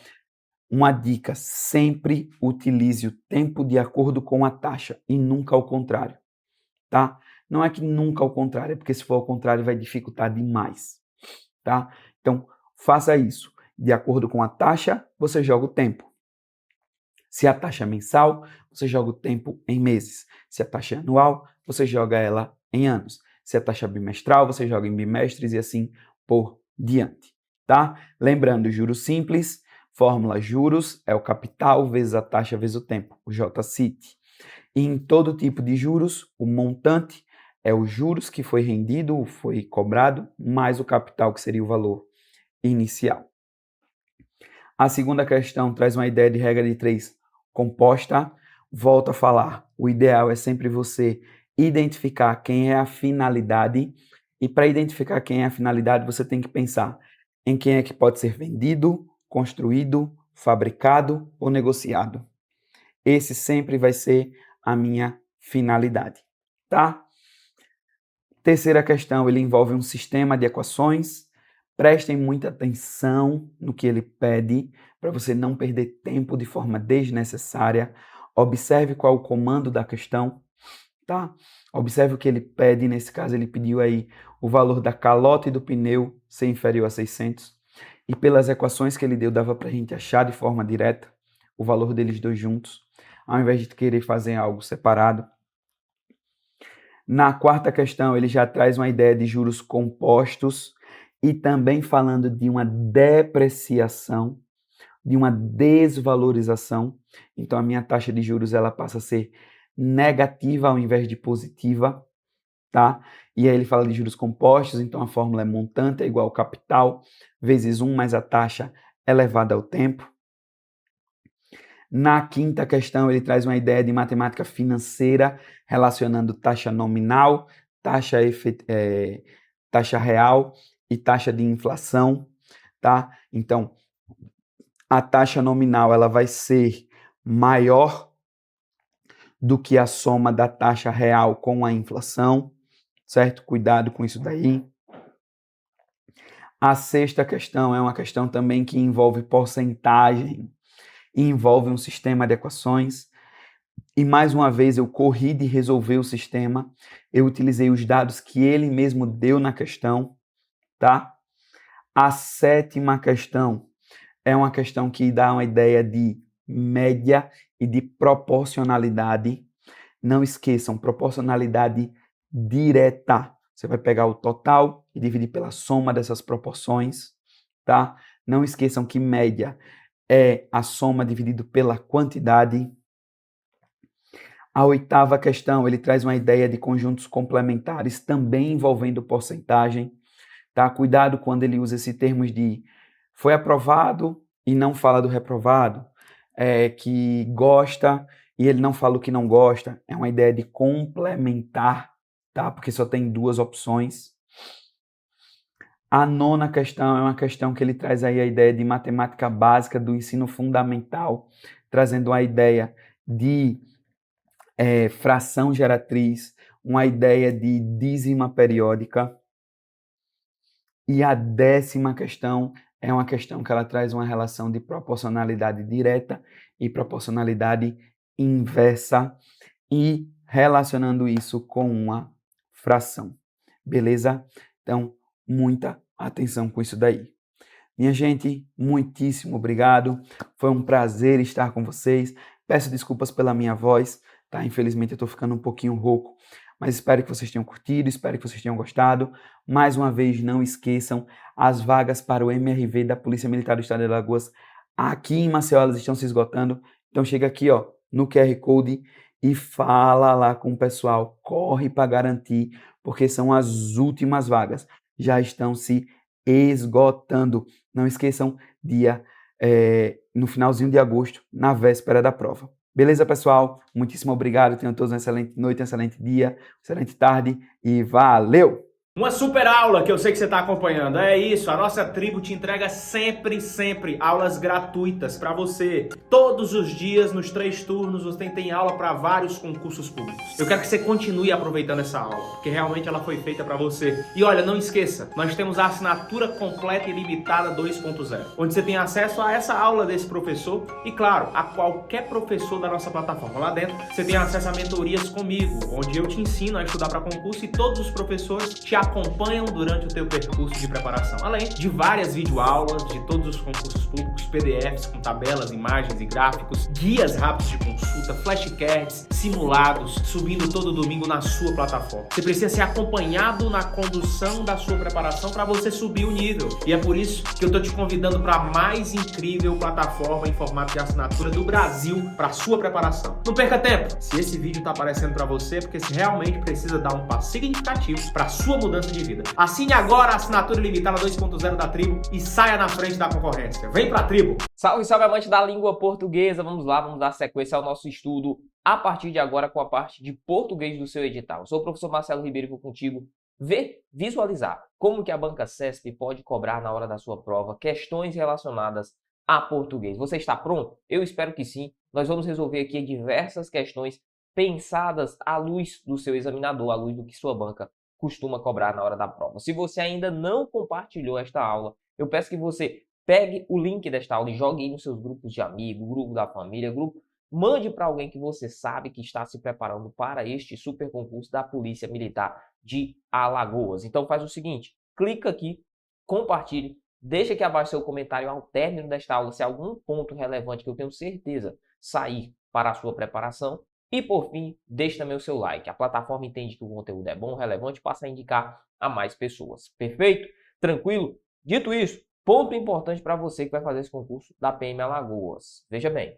Uma dica, sempre utilize o tempo de acordo com a taxa e nunca ao contrário, tá? Não é que nunca ao contrário, é porque se for ao contrário vai dificultar demais, tá? Então, faça isso. De acordo com a taxa, você joga o tempo. Se a taxa é mensal, você joga o tempo em meses. Se a taxa é anual, você joga ela em anos. Se a taxa é bimestral, você joga em bimestres e assim por diante, tá? Lembrando, juros simples, fórmula juros é o capital vezes a taxa vezes o tempo, o J-CIT. E em todo tipo de juros, o montante é os juros que foi rendido, foi cobrado, mais o capital, que seria o valor inicial. A segunda questão traz uma ideia de regra de 3 composta. Volto a falar, o ideal é sempre você identificar quem é a finalidade, e para identificar quem é a finalidade, você tem que pensar em quem é que pode ser vendido, construído, fabricado ou negociado. Esse sempre vai ser a minha finalidade, tá? Terceira questão, ele envolve um sistema de equações. Prestem muita atenção no que ele pede, para você não perder tempo de forma desnecessária. Observe qual é o comando da questão, tá? Observe o que ele pede. Nesse caso, ele pediu aí o valor da calota e do pneu ser inferior a 600. E pelas equações que ele deu, dava para a gente achar de forma direta o valor deles dois juntos, ao invés de querer fazer algo separado. Na quarta questão, ele já traz uma ideia de juros compostos e também falando de uma depreciação, de uma desvalorização. Então, a minha taxa de juros ela passa a ser negativa ao invés de positiva, tá? E aí ele fala de juros compostos, então a fórmula é montante é igual ao capital vezes 1 mais a taxa elevada ao tempo. Na quinta questão, ele traz uma ideia de matemática financeira relacionando taxa nominal, taxa real e taxa de inflação, tá? Então, a taxa nominal ela vai ser maior do que a soma da taxa real com a inflação, certo? Cuidado com isso daí. A sexta questão é uma questão também que envolve porcentagem, envolve um sistema de equações. E mais uma vez eu corri de resolver o sistema, eu utilizei os dados que ele mesmo deu na questão, tá? A sétima questão é uma questão que dá uma ideia de média e de proporcionalidade. Não esqueçam, proporcionalidade direta. Você vai pegar o total e dividir pela soma dessas proporções, tá? Não esqueçam que média é a soma dividido pela quantidade. A oitava questão, ele traz uma ideia de conjuntos complementares, também envolvendo porcentagem, tá? Cuidado quando ele usa esse termo de foi aprovado e não fala do reprovado, que gosta e ele não fala o que não gosta. É uma ideia de complementar, tá? Porque só tem duas opções. A nona questão é uma questão que ele traz aí a ideia de matemática básica do ensino fundamental, trazendo uma ideia de fração geratriz, uma ideia de dízima periódica. E a 10ª questão é uma questão que ela traz uma relação de proporcionalidade direta e proporcionalidade inversa e relacionando isso com uma fração. Beleza? Então, muita atenção com isso daí. Minha gente, muitíssimo obrigado. Foi um prazer estar com vocês. Peço desculpas pela minha voz, tá? Infelizmente eu estou ficando um pouquinho rouco, mas espero que vocês tenham curtido, espero que vocês tenham gostado. Mais uma vez, não esqueçam, as vagas para o MRV da Polícia Militar do Estado de Alagoas aqui em Maceió, elas estão se esgotando. Então chega aqui, ó, no QR Code e fala lá com o pessoal, corre para garantir, porque são as últimas vagas. já estão se esgotando. Não esqueçam, no finalzinho de agosto, na véspera da prova. Beleza, pessoal? Muitíssimo obrigado. Tenham todos uma excelente noite, um excelente dia, uma excelente tarde e valeu! Uma super aula que eu sei que você está acompanhando. É isso, a nossa tribo te entrega sempre aulas gratuitas para você. Todos os dias, nos 3 turnos, você tem aula para vários concursos públicos. Eu quero que você continue aproveitando essa aula, porque realmente ela foi feita para você. E olha, não esqueça, nós temos a assinatura completa e limitada 2.0, onde você tem acesso a essa aula desse professor e, claro, a qualquer professor da nossa plataforma. Lá dentro, você tem acesso a mentorias comigo, onde eu te ensino a estudar para concurso e todos os professores te acompanham durante o teu percurso de preparação, além de várias videoaulas de todos os concursos públicos, PDFs com tabelas, imagens e gráficos, guias rápidos de consulta, flashcards, simulados, subindo todo domingo na sua plataforma. Você precisa ser acompanhado na condução da sua preparação para você subir o nível. E é por isso que eu estou te convidando para a mais incrível plataforma em formato de assinatura do Brasil para a sua preparação. Não perca tempo! Se esse vídeo está aparecendo para você, é porque você realmente precisa dar um passo significativo para a sua mudança de vida. Assine agora a assinatura limitada 2.0 da Tribo e saia na frente da concorrência. Vem pra Tribo! Salve, salve, amante da língua portuguesa! Vamos lá, vamos dar sequência ao nosso estudo a partir de agora com a parte de português do seu edital. Eu sou o professor Marcelo Ribeiro e vou contigo visualizar como que a banca CESP pode cobrar na hora da sua prova questões relacionadas a português. Você está pronto? Eu espero que sim. Nós vamos resolver aqui diversas questões pensadas à luz do seu examinador, à luz do que sua banca costuma cobrar na hora da prova. Se você ainda não compartilhou esta aula, eu peço que você pegue o link desta aula e jogue aí nos seus grupos de amigos, grupo da família, mande para alguém que você sabe que está se preparando para este super concurso da Polícia Militar de Alagoas. Então faz o seguinte, clica aqui, compartilhe, deixa aqui abaixo seu comentário ao término desta aula, se algum ponto relevante que eu tenho certeza sair para a sua preparação. E por fim, deixe também o seu like. A plataforma entende que o conteúdo é bom, relevante, passa a indicar a mais pessoas. Perfeito? Tranquilo? Dito isso, ponto importante para você que vai fazer esse concurso da PM Alagoas. Veja bem,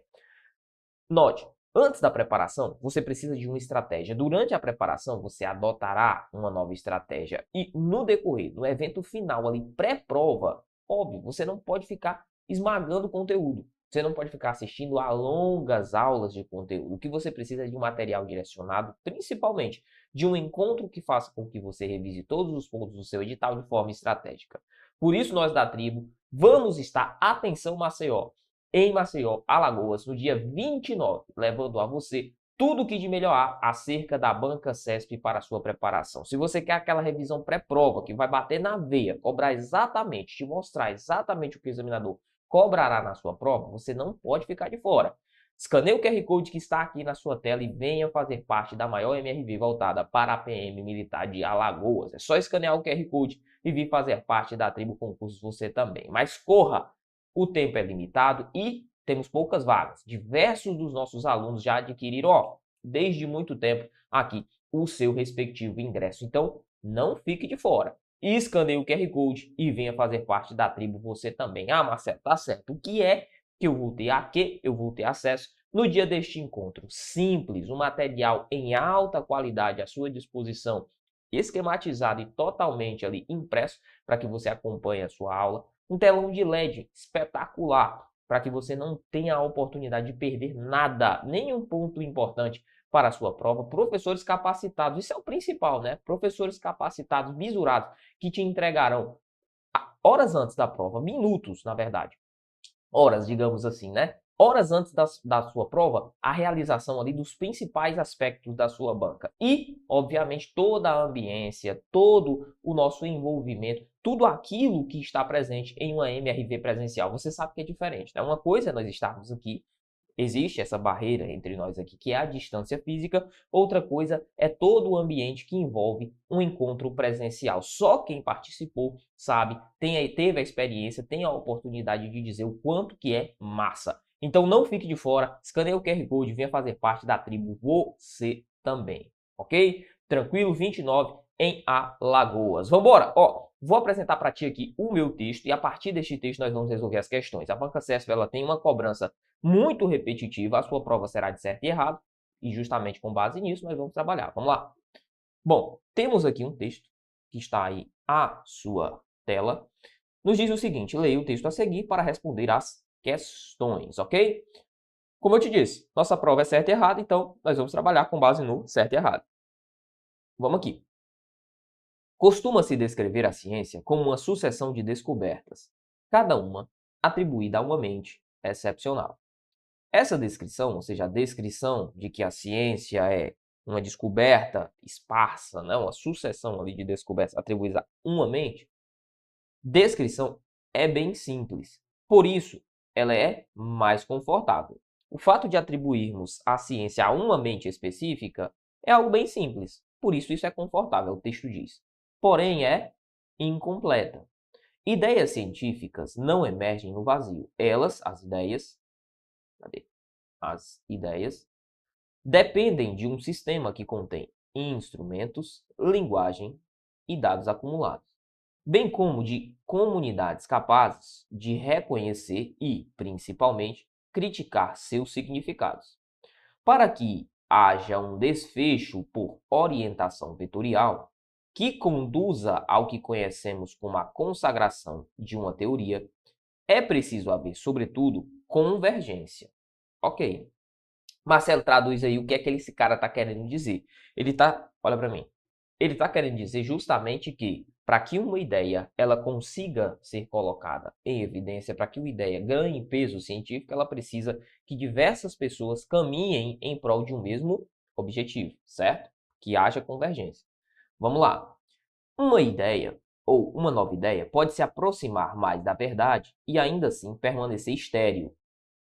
note, antes da preparação, você precisa de uma estratégia. Durante a preparação, você adotará uma nova estratégia. E no decorrer, no evento final ali, pré-prova, óbvio, você não pode ficar esmagando o conteúdo. Você não pode ficar assistindo a longas aulas de conteúdo. O que você precisa é de um material direcionado, principalmente de um encontro que faça com que você revise todos os pontos do seu edital de forma estratégica. Por isso, nós da Tribo vamos estar, atenção Maceió, em Maceió, Alagoas, no dia 29, levando a você tudo o que de melhor há acerca da banca CESP para a sua preparação. Se você quer aquela revisão pré-prova que vai bater na veia, cobrar exatamente, te mostrar exatamente o que o examinador cobrará na sua prova, você não pode ficar de fora. Escaneie o QR Code que está aqui na sua tela e venha fazer parte da maior MRV voltada para a PM Militar de Alagoas. É só escanear o QR Code e vir fazer parte da Tribo Concursos você também. Mas corra! O tempo é limitado e temos poucas vagas. Diversos dos nossos alunos já adquiriram, desde muito tempo aqui, o seu respectivo ingresso. Então, não fique de fora. Escaneie o QR Code e venha fazer parte da tribo você também. Ah, Marcelo, tá certo. O que é que eu vou ter? A que eu vou ter acesso no dia deste encontro? Simples, um material em alta qualidade à sua disposição, esquematizado e totalmente ali impresso para que você acompanhe a sua aula. Um telão de LED espetacular para que você não tenha a oportunidade de perder nada, nenhum ponto importante para a sua prova. Professores capacitados, isso é o principal, né? Professores capacitados, visurados, que te entregarão horas antes da prova, minutos, na verdade, horas, digamos assim, né? Horas antes da sua prova, a realização ali dos principais aspectos da sua banca. E, obviamente, toda a ambiência, todo o nosso envolvimento, tudo aquilo que está presente em uma MRV presencial. Você sabe que é diferente, né? Uma coisa é nós estarmos aqui, existe essa barreira entre nós aqui, que é a distância física. Outra coisa é todo o ambiente que envolve um encontro presencial. Só quem participou sabe, teve a experiência, tem a oportunidade de dizer o quanto que é massa. Então não fique de fora, escaneie o QR Code, venha fazer parte da tribo você também, ok? Tranquilo, 29 em Alagoas. Vamos embora! Ó, vou apresentar para ti aqui o meu texto e a partir deste texto nós vamos resolver as questões. A banca CESP ela tem uma cobrança muito repetitiva, a sua prova será de certo e errado e justamente com base nisso nós vamos trabalhar. Vamos lá! Bom, temos aqui um texto que está aí à sua tela, nos diz o seguinte: leia o texto a seguir para responder às questões, ok? Como eu te disse, nossa prova é certa e errada, então nós vamos trabalhar com base no certo e errado. Vamos aqui. Costuma-se descrever a ciência como uma sucessão de descobertas, cada uma atribuída a uma mente excepcional. Essa descrição, ou seja, a descrição de que a ciência é uma descoberta esparsa, né, uma sucessão ali de descobertas atribuídas a uma mente, descrição é bem simples. Por isso, ela é mais confortável. O fato de atribuirmos a ciência a uma mente específica é algo bem simples. Por isso é confortável, o texto diz. Porém, é incompleta. Ideias científicas não emergem no vazio. Elas, as ideias, dependem de um sistema que contém instrumentos, linguagem e dados acumulados, bem como de comunidades capazes de reconhecer e, principalmente, criticar seus significados. Para que haja um desfecho por orientação vetorial que conduza ao que conhecemos como a consagração de uma teoria, é preciso haver, sobretudo, convergência. Ok. Marcelo, traduz aí o que é que esse cara está querendo dizer. Olha para mim, ele está querendo dizer justamente que, para que uma ideia ela consiga ser colocada em evidência, para que uma ideia ganhe peso científico, ela precisa que diversas pessoas caminhem em prol de um mesmo objetivo, certo? Que haja convergência. Vamos lá. Uma ideia ou uma nova ideia pode se aproximar mais da verdade e ainda assim permanecer estéril.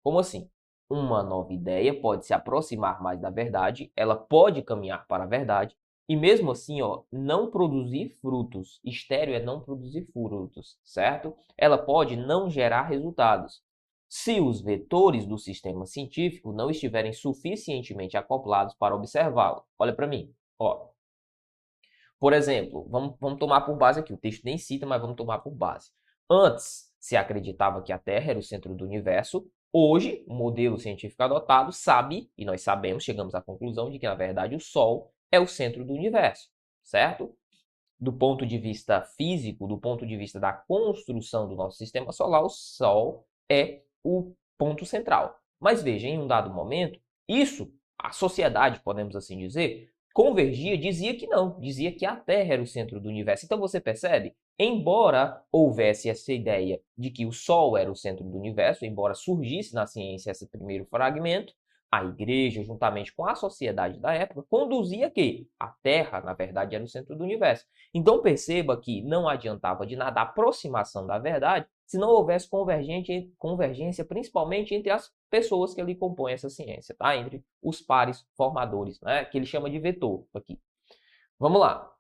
Como assim? Uma nova ideia pode se aproximar mais da verdade, ela pode caminhar para a verdade e mesmo assim, não produzir frutos. Estéril é não produzir frutos, certo? Ela pode não gerar resultados. Se os vetores do sistema científico não estiverem suficientemente acoplados para observá-lo. Olha para mim, Por exemplo, vamos tomar por base aqui, o texto nem cita, mas vamos tomar por base. Antes, se acreditava que a Terra era o centro do universo. Hoje, o modelo científico adotado sabe, e nós sabemos, chegamos à conclusão de que, na verdade, o Sol é o centro do universo, certo? Do ponto de vista físico, do ponto de vista da construção do nosso sistema solar, o Sol é o ponto central. Mas veja, em um dado momento, a sociedade, podemos assim dizer, convergia, dizia que não, dizia que a Terra era o centro do universo. Então você percebe, embora houvesse essa ideia de que o Sol era o centro do universo, embora surgisse na ciência esse primeiro fragmento, a igreja, juntamente com a sociedade da época, conduzia que a Terra, na verdade, era o centro do universo. Então perceba que não adiantava de nada a aproximação da verdade se não houvesse convergência, principalmente entre as pessoas que ali compõem essa ciência, tá? Entre os pares formadores, né? Que ele chama de vetor aqui. Vamos lá,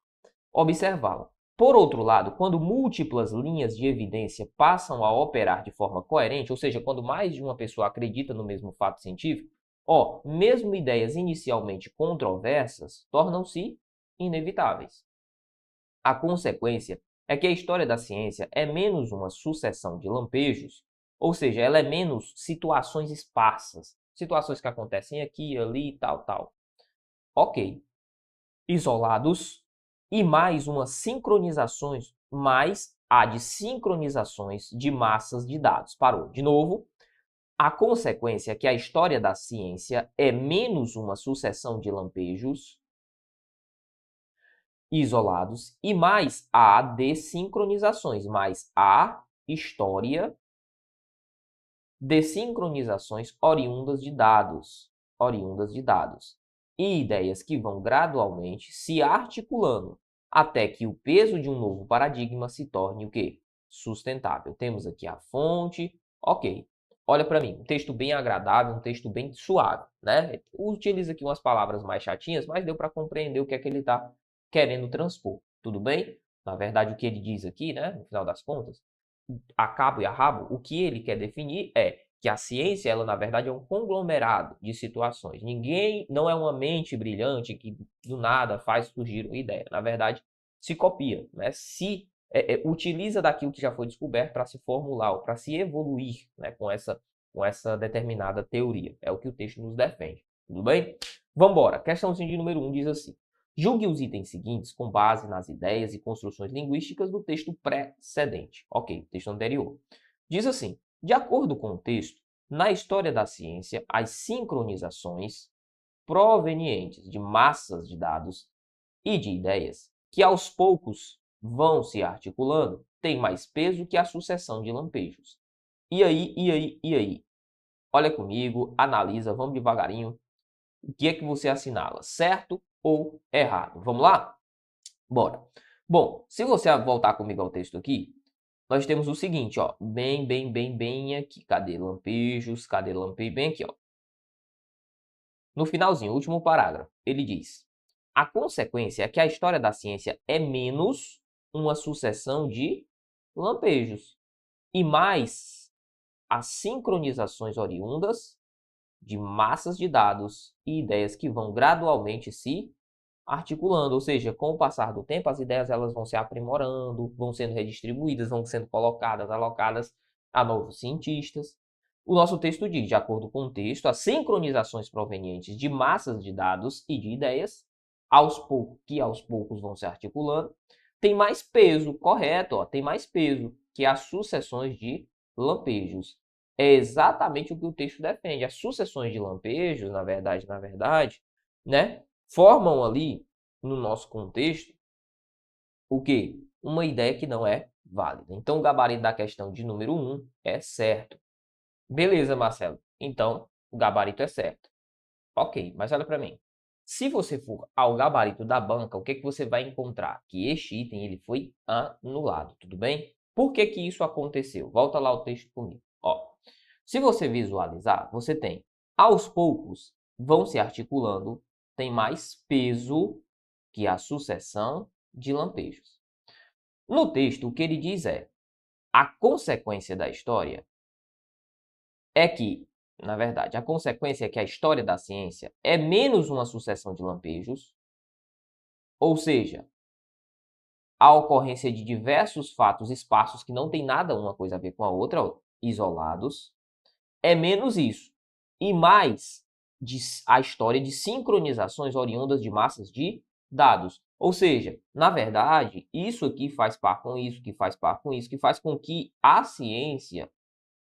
observá-lo. Por outro lado, quando múltiplas linhas de evidência passam a operar de forma coerente, ou seja, quando mais de uma pessoa acredita no mesmo fato científico, mesmo ideias inicialmente controversas tornam-se inevitáveis. A consequência é que a história da ciência é menos uma sucessão de lampejos, ou seja, ela é menos situações esparsas, situações que acontecem aqui, ali e tal. Ok. Isolados e mais de sincronizações de massas de dados. Parou. De novo. A consequência é que a história da ciência é menos uma sucessão de lampejos isolados e mais a desincronizações, mais a história de sincronizações oriundas de dados, e ideias que vão gradualmente se articulando até que o peso de um novo paradigma se torne o quê? Sustentável. Temos aqui a fonte, ok. Olha para mim, um texto bem agradável, um texto bem suave, né? Utiliza aqui umas palavras mais chatinhas, mas deu para compreender o que é que ele está querendo transpor, tudo bem? Na verdade, o que ele diz aqui, né, no final das contas, a cabo e a rabo, o que ele quer definir é que a ciência, ela na verdade é um conglomerado de situações. Ninguém, não é uma mente brilhante que do nada faz surgir uma ideia. Na verdade, se copia, né? Utiliza daquilo que já foi descoberto para se formular, ou para se evoluir, né, com essa determinada teoria. É o que o texto nos defende. Tudo bem? Vamos embora. Questãozinha de número 1 diz assim. Julgue os itens seguintes com base nas ideias e construções linguísticas do texto precedente. Ok, texto anterior. Diz assim, de acordo com o texto, na história da ciência, as sincronizações provenientes de massas de dados e de ideias que aos poucos vão se articulando têm mais peso que a sucessão de lampejos. E aí? Olha comigo, analisa, vamos devagarinho. O que é que você assinala? Certo ou errado? Vamos lá? Bora. Bom, se você voltar comigo ao texto aqui, nós temos o seguinte, ó, bem aqui. Cadê lampejos? Cadê lampejo? Bem aqui, ó. No finalzinho, último parágrafo, ele diz: a consequência é que a história da ciência é menos uma sucessão de lampejos e mais as sincronizações oriundas de massas de dados e ideias que vão gradualmente se articulando, ou seja, com o passar do tempo, as ideias elas vão se aprimorando, vão sendo redistribuídas, vão sendo colocadas, alocadas a novos cientistas. O nosso texto diz, de acordo com o texto, as sincronizações provenientes de massas de dados e de ideias, que aos poucos vão se articulando, tem mais peso, correto, ó, tem mais peso que as sucessões de lampejos. É exatamente o que o texto defende. As sucessões de lampejos, na verdade, né, formam ali, no nosso contexto, o quê? Uma ideia que não é válida. Então, o gabarito da questão de número 1 é certo. Beleza, Marcelo. Então, o gabarito é certo. Ok, mas olha para mim. Se você for ao gabarito da banca, o que que você vai encontrar? Que este item ele foi anulado, tudo bem? Por que que isso aconteceu? Volta lá o texto comigo. Ó, se você visualizar, você tem, aos poucos, vão se articulando, tem mais peso que a sucessão de lampejos. No texto, o que ele diz é, a consequência da história é que, na verdade, a consequência é que a história da ciência é menos uma sucessão de lampejos, ou seja, a ocorrência de diversos fatos esparsos que não tem nada uma coisa a ver com a outra, isolados, é menos isso. E mais a história de sincronizações oriundas de massas de dados. Ou seja, na verdade, isso aqui faz par com isso, que faz par com isso, que faz com que a ciência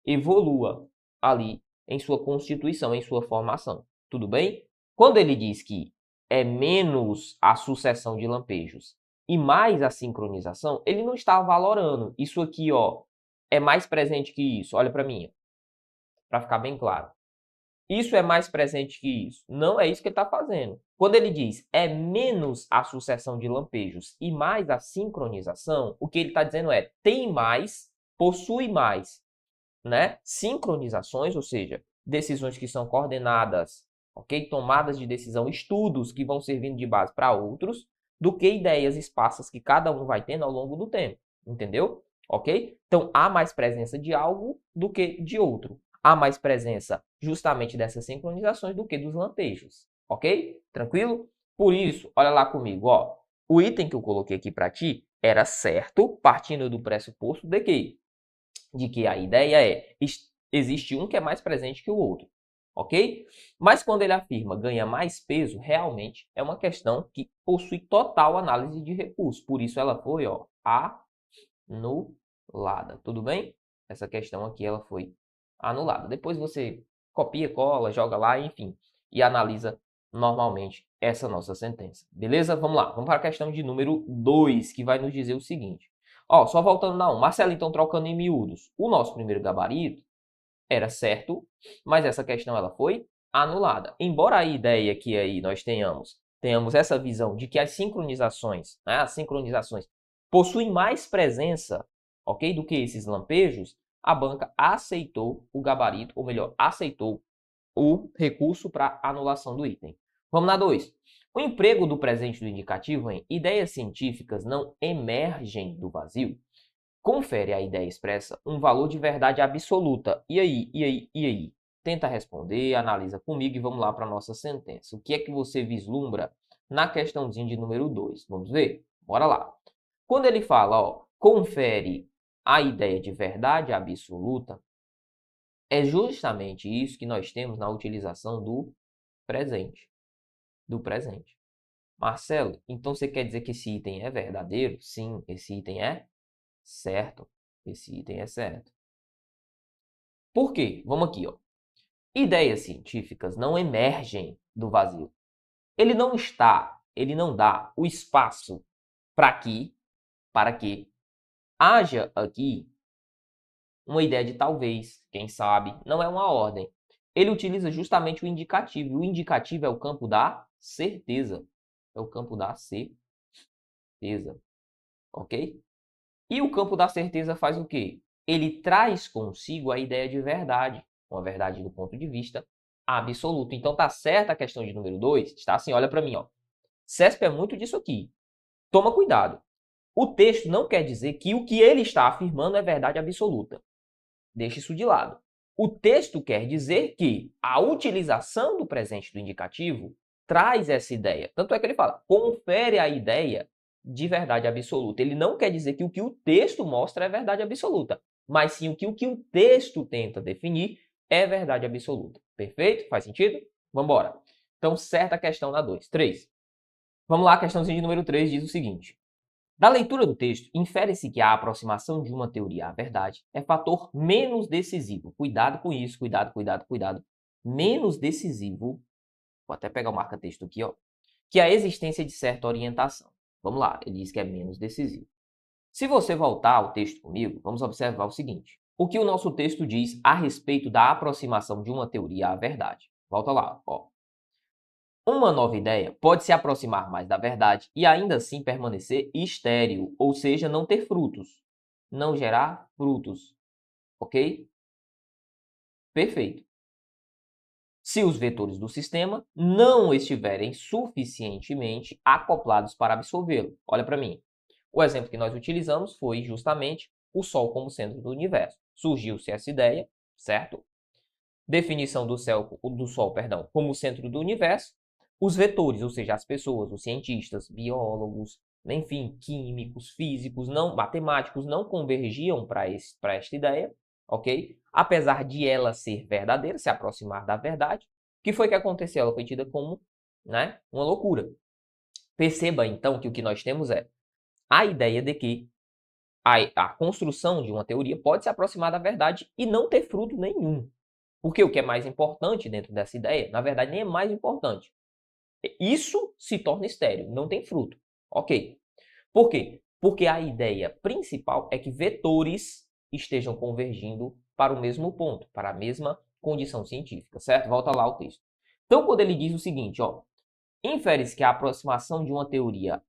evolua ali em sua constituição, em sua formação. Tudo bem? Quando ele diz que é menos a sucessão de lampejos e mais a sincronização, ele não está valorando. Isso aqui, ó, é mais presente que isso. Olha para mim, para ficar bem claro. Isso é mais presente que isso. Não é isso que ele está fazendo. Quando ele diz é menos a sucessão de lampejos e mais a sincronização, o que ele está dizendo é tem mais, possui mais, né? Sincronizações, ou seja, decisões que são coordenadas, ok? Tomadas de decisão, estudos que vão servindo de base para outros, do que ideias esparsas que cada um vai tendo ao longo do tempo, entendeu? Ok? Então, há mais presença de algo do que de outro. Há mais presença justamente dessas sincronizações do que dos lampejos, ok? Tranquilo? Por isso, olha lá comigo, ó. O item que eu coloquei aqui para ti era certo, partindo do pressuposto de que a ideia é, existe um que é mais presente que o outro, ok? Mas quando ele afirma ganha mais peso, realmente é uma questão que possui total análise de recurso. Por isso ela foi, ó, anulada. Tudo bem? Essa questão aqui ela foi anulada. Depois você copia, cola, joga lá, enfim, e analisa normalmente essa nossa sentença. Beleza? Vamos lá. Vamos para a questão de número 2, que vai nos dizer o seguinte. Ó, só voltando na 1. Marcelo, então, trocando em miúdos. O nosso primeiro gabarito era certo, mas essa questão ela foi anulada. Embora a ideia que aí nós tenhamos essa visão de que as sincronizações, né, possuem mais presença, ok, do que esses lampejos, a banca aceitou o gabarito, ou melhor, aceitou o recurso para anulação do item. Vamos na 2. O emprego do presente do indicativo em ideias científicas não emergem do vazio confere à ideia expressa um valor de verdade absoluta. E aí? Tenta responder, analisa comigo e vamos lá para a nossa sentença. O que é que você vislumbra na questãozinha de número 2? Vamos ver? Bora lá. Quando ele fala, ó, confere a ideia de verdade absoluta, é justamente isso que nós temos na utilização do presente. Marcelo, então você quer dizer que esse item é verdadeiro? Sim, esse item é certo. Esse item é certo. Por quê? Vamos aqui, ó. Ideias científicas não emergem do vazio. Ele não dá o espaço para que haja aqui uma ideia de talvez, quem sabe, não é uma ordem. Ele utiliza justamente o indicativo. E o indicativo é o campo da certeza. É o campo da certeza. Ok? E o campo da certeza faz o quê? Ele traz consigo a ideia de verdade. Uma verdade do ponto de vista absoluto. Então tá certa a questão de número 2? Está assim, olha para mim, ó. CESP é muito disso aqui. Toma cuidado. O texto não quer dizer que o que ele está afirmando é verdade absoluta. Deixe isso de lado. O texto quer dizer que a utilização do presente do indicativo traz essa ideia. Tanto é que ele fala, confere a ideia de verdade absoluta. Ele não quer dizer que o texto mostra é verdade absoluta, mas sim o que o texto tenta definir é verdade absoluta. Perfeito? Faz sentido? Vamos embora. Então, certa questão na 2. 3. Vamos lá, a questãozinha de número 3 diz o seguinte. Da leitura do texto, infere-se que a aproximação de uma teoria à verdade é fator menos decisivo. Cuidado com isso, cuidado. Menos decisivo, vou até pegar o marca-texto aqui, ó, que a existência de certa orientação. Vamos lá, ele diz que é menos decisivo. Se você voltar ao texto comigo, vamos observar o seguinte. O que o nosso texto diz a respeito da aproximação de uma teoria à verdade. Volta lá, ó. Uma nova ideia pode se aproximar mais da verdade e ainda assim permanecer estéril, ou seja, não ter frutos, não gerar frutos, ok? Perfeito. Se os vetores do sistema não estiverem suficientemente acoplados para absorvê-lo. Olha para mim. O exemplo que nós utilizamos foi justamente o Sol como centro do universo. Surgiu-se essa ideia, certo? Definição do Sol, como centro do universo. Os vetores, ou seja, as pessoas, os cientistas, biólogos, enfim, químicos, físicos, matemáticos, não convergiam para esta ideia, ok? Apesar de ela ser verdadeira, se aproximar da verdade, o que foi que aconteceu? Ela foi tida como, né, uma loucura. Perceba, então, que o que nós temos é a ideia de que a construção de uma teoria pode se aproximar da verdade e não ter fruto nenhum. Porque o que é mais importante dentro dessa ideia, na verdade, nem é mais importante. Isso se torna estéril, não tem fruto. Ok. Por quê? Porque a ideia principal é que vetores estejam convergindo para o mesmo ponto, para a mesma condição científica, certo? Volta lá ao texto. Então, quando ele diz o seguinte, ó, infere-se que a aproximação de uma teoria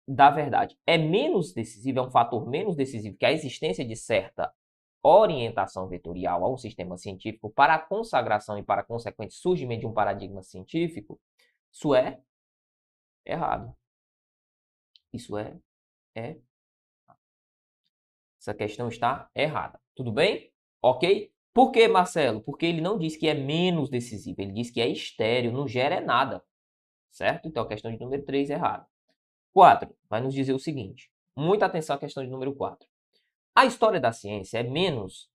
da verdade é menos decisiva, é um fator menos decisivo que a existência de certa orientação vetorial a um sistema científico para a consagração e para consequente surgimento de um paradigma científico, isso é errado. Isso é errado. Essa questão está errada. Tudo bem? Ok? Por que, Marcelo? Porque ele não diz que é menos decisivo, ele diz que é estéril, não gera nada. Certo? Então a questão de número 3 é errada. 4. Vai nos dizer o seguinte. Muita atenção à questão de número 4. A história da ciência é menos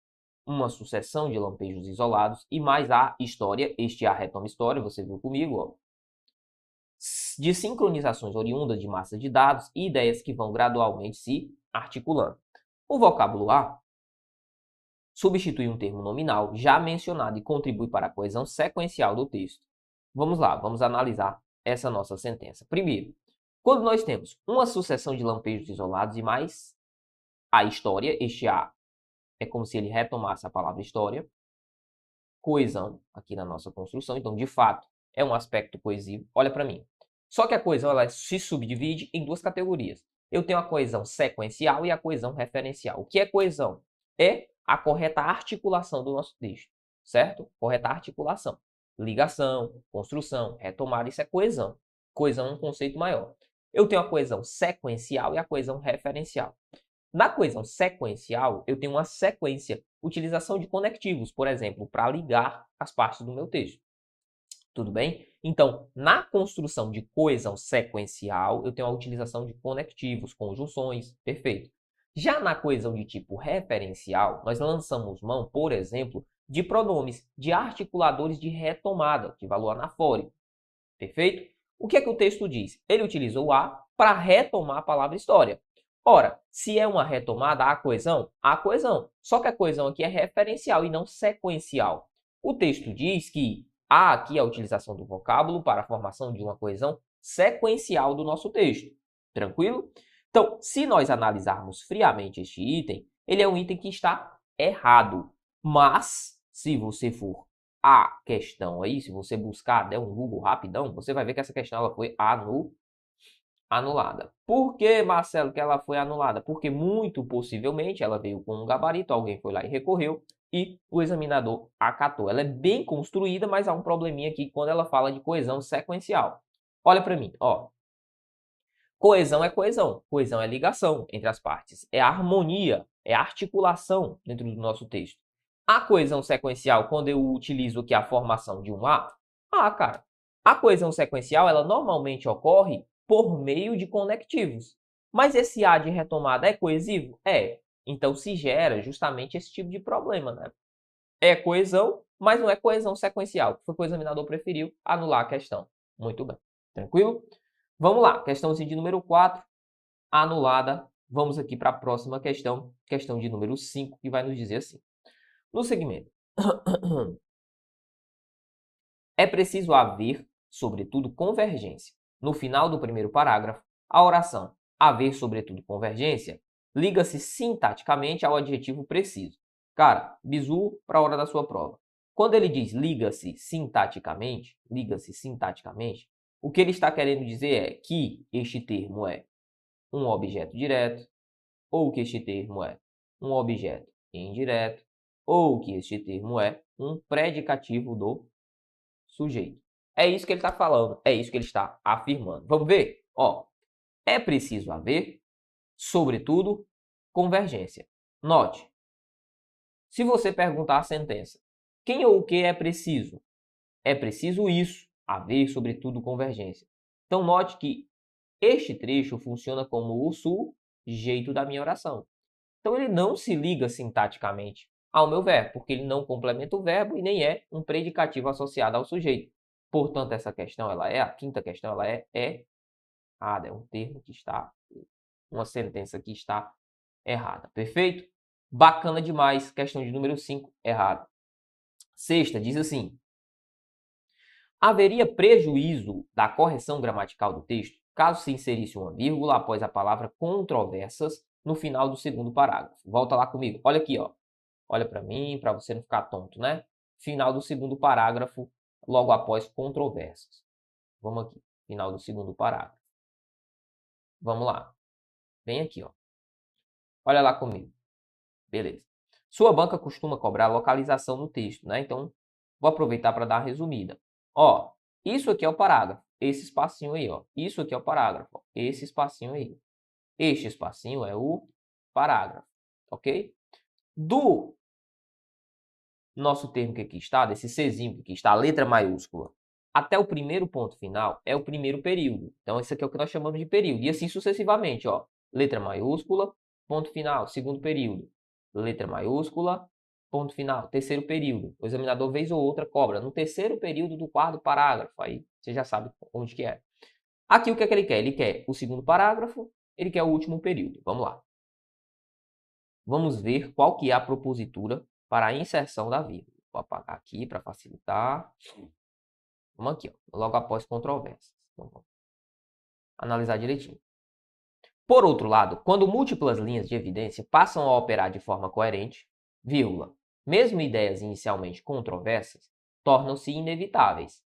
uma sucessão de lampejos isolados e mais a história, este A retoma história, você viu comigo, ó, de sincronizações oriundas de massas de dados e ideias que vão gradualmente se articulando. O vocábulo A substitui um termo nominal já mencionado e contribui para a coesão sequencial do texto. Vamos lá, vamos analisar essa nossa sentença. Primeiro, quando nós temos uma sucessão de lampejos isolados e mais a história, este A é como se ele retomasse a palavra história, coesão aqui na nossa construção, então de fato é um aspecto coesivo. Olha para mim. Só que a coesão ela se subdivide em duas categorias. Eu tenho a coesão sequencial e a coesão referencial. O que é coesão? É a correta articulação do nosso texto, certo? Correta articulação. Ligação, construção, retomada, isso é coesão. Coesão é um conceito maior. Eu tenho a coesão sequencial e a coesão referencial. Na coesão sequencial, eu tenho uma sequência, utilização de conectivos, por exemplo, para ligar as partes do meu texto. Tudo bem? Então, na construção de coesão sequencial, eu tenho a utilização de conectivos, conjunções, perfeito. Já na coesão de tipo referencial, nós lançamos mão, por exemplo, de pronomes, de articuladores de retomada, de valor anafórico. Perfeito? O que é que o texto diz? Ele utilizou o a para retomar a palavra história. Ora, se é uma retomada, há coesão? Há coesão. Só que a coesão aqui é referencial e não sequencial. O texto diz que há aqui a utilização do vocábulo para a formação de uma coesão sequencial do nosso texto. Tranquilo? Então, se nós analisarmos friamente este item, ele é um item que está errado. Mas, se você for a questão aí, se você buscar, der um Google rapidão, você vai ver que essa questão ela foi anulada. Por que, Marcelo, que ela foi anulada? Porque muito possivelmente ela veio com um gabarito, alguém foi lá e recorreu e o examinador acatou. Ela é bem construída, mas há um probleminha aqui quando ela fala de coesão sequencial. Olha para mim, ó. Coesão é coesão. Coesão é ligação entre as partes. É harmonia, é articulação dentro do nosso texto. A coesão sequencial, quando eu utilizo aqui a formação de um A, cara, a coesão sequencial, ela normalmente ocorre por meio de conectivos. Mas esse A de retomada é coesivo? É. Então se gera justamente esse tipo de problema, né? É coesão, mas não é coesão sequencial. Foi o que o examinador preferiu anular a questão. Muito bem. Tranquilo? Vamos lá. Questãozinha de número 4, anulada. Vamos aqui para a próxima questão. Questão de número 5, que vai nos dizer assim. No segmento, é preciso haver, sobretudo, convergência. No final do primeiro parágrafo, a oração haver, sobretudo, convergência liga-se sintaticamente ao adjetivo preciso. Cara, bizu para a hora da sua prova. Quando ele diz liga-se sintaticamente, o que ele está querendo dizer é que este termo é um objeto direto, ou que este termo é um objeto indireto, ou que este termo é um predicativo do sujeito. É isso que ele está falando, é isso que ele está afirmando. Vamos ver? Ó, é preciso haver, sobretudo, convergência. Note, se você perguntar a sentença, quem ou o que é preciso? É preciso isso, haver, sobretudo, convergência. Então, note que este trecho funciona como o sujeito da minha oração. Então, ele não se liga sintaticamente ao meu verbo, porque ele não complementa o verbo e nem é um predicativo associado ao sujeito. Portanto, essa questão, a quinta questão, ela é errada. É um termo que está, uma sentença que está errada. Perfeito? Bacana demais. Questão de número 5, errada. Sexta, diz assim. Haveria prejuízo da correção gramatical do texto caso se inserisse uma vírgula após a palavra controvérsias no final do segundo parágrafo. Volta lá comigo. Olha aqui, ó. Olha para mim, para você não ficar tonto, né? Final do segundo parágrafo, logo após controvérsias. Vamos aqui. Final do segundo parágrafo. Vamos lá. Vem aqui, ó. Olha lá comigo. Beleza. Sua banca costuma cobrar localização no texto, né? Então, vou aproveitar para dar uma resumida. Ó, isso aqui é o parágrafo. Esse espacinho aí, ó. Isso aqui é o parágrafo. Ó. Esse espacinho aí. Este espacinho é o parágrafo. Ok? Do nosso termo que aqui está, desse Czinho que aqui está, a letra maiúscula, até o primeiro ponto final é o primeiro período. Então, esse aqui é o que nós chamamos de período. E assim sucessivamente, ó. Letra maiúscula, ponto final, segundo período. Letra maiúscula, ponto final, terceiro período. O examinador, vez ou outra, cobra no terceiro período do quarto parágrafo. Aí você já sabe onde que é. Aqui o que é que ele quer? Ele quer o segundo parágrafo, ele quer o último período. Vamos lá. Vamos ver qual que é a propositura para a inserção da vírgula. Vou apagar aqui para facilitar. Vamos aqui, ó, logo após controvérsias. Então, vamos analisar direitinho. Por outro lado, quando múltiplas linhas de evidência passam a operar de forma coerente, vírgula, mesmo ideias inicialmente controversas, tornam-se inevitáveis.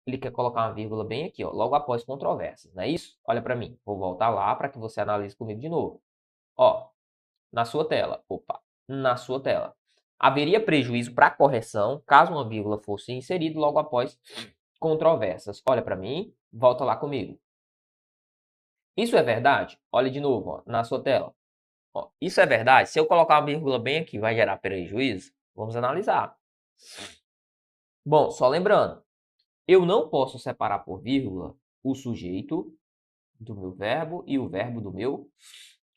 Ele quer colocar uma vírgula bem aqui, ó, logo após controvérsias, não é isso? Olha para mim, vou voltar lá para que você analise comigo de novo. Ó, na sua tela, na sua tela. Haveria prejuízo para a correção caso uma vírgula fosse inserida logo após controvérsias. Olha para mim, volta lá comigo. Isso é verdade? Olha de novo, ó, na sua tela. Ó, isso é verdade? Se eu colocar uma vírgula bem aqui, vai gerar prejuízo? Vamos analisar. Bom, só lembrando, eu não posso separar por vírgula o sujeito do meu verbo e o verbo do meu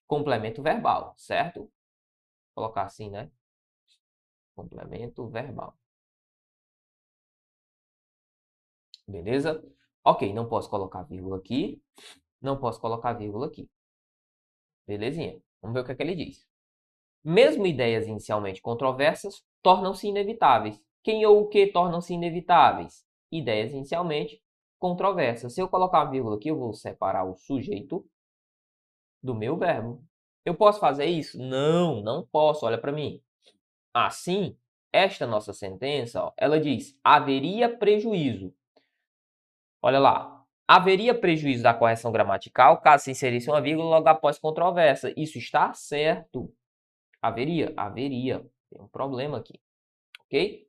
complemento verbal, certo? Vou colocar assim, né? Complemento verbal. Beleza? Ok, não posso colocar vírgula aqui. Não posso colocar vírgula aqui. Belezinha. Vamos ver o que é que ele diz. Mesmo ideias inicialmente controversas tornam-se inevitáveis. Quem ou o que tornam-se inevitáveis? Ideias inicialmente controversas. Se eu colocar uma vírgula aqui, eu vou separar o sujeito do meu verbo. Eu posso fazer isso? Não, não posso. Olha para mim. Assim, esta nossa sentença, ó, ela diz: haveria prejuízo. Olha lá. Haveria prejuízo da correção gramatical caso se inserisse uma vírgula logo após controvérsia. Isso está certo. Haveria? Haveria. Tem um problema aqui. Ok?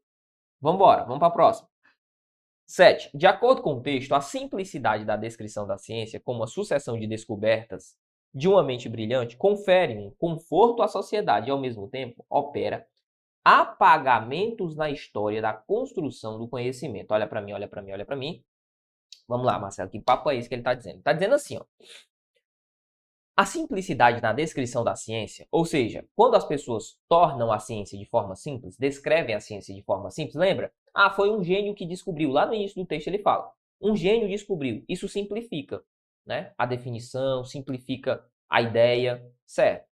Vamos embora. Vamos para a próxima. 7. De acordo com o texto, a simplicidade da descrição da ciência como uma sucessão de descobertas de uma mente brilhante confere um conforto à sociedade e, ao mesmo tempo, opera apagamentos na história da construção do conhecimento. Olha para mim, olha para mim, olha para mim. Vamos lá, Marcelo, que papo é esse que ele está dizendo? Está dizendo assim, ó. A simplicidade na descrição da ciência, ou seja, quando as pessoas tornam a ciência de forma simples, descrevem a ciência de forma simples, lembra? Ah, foi um gênio que descobriu. Lá no início do texto ele fala, um gênio descobriu. Isso simplifica, né? A definição, simplifica a ideia, certo?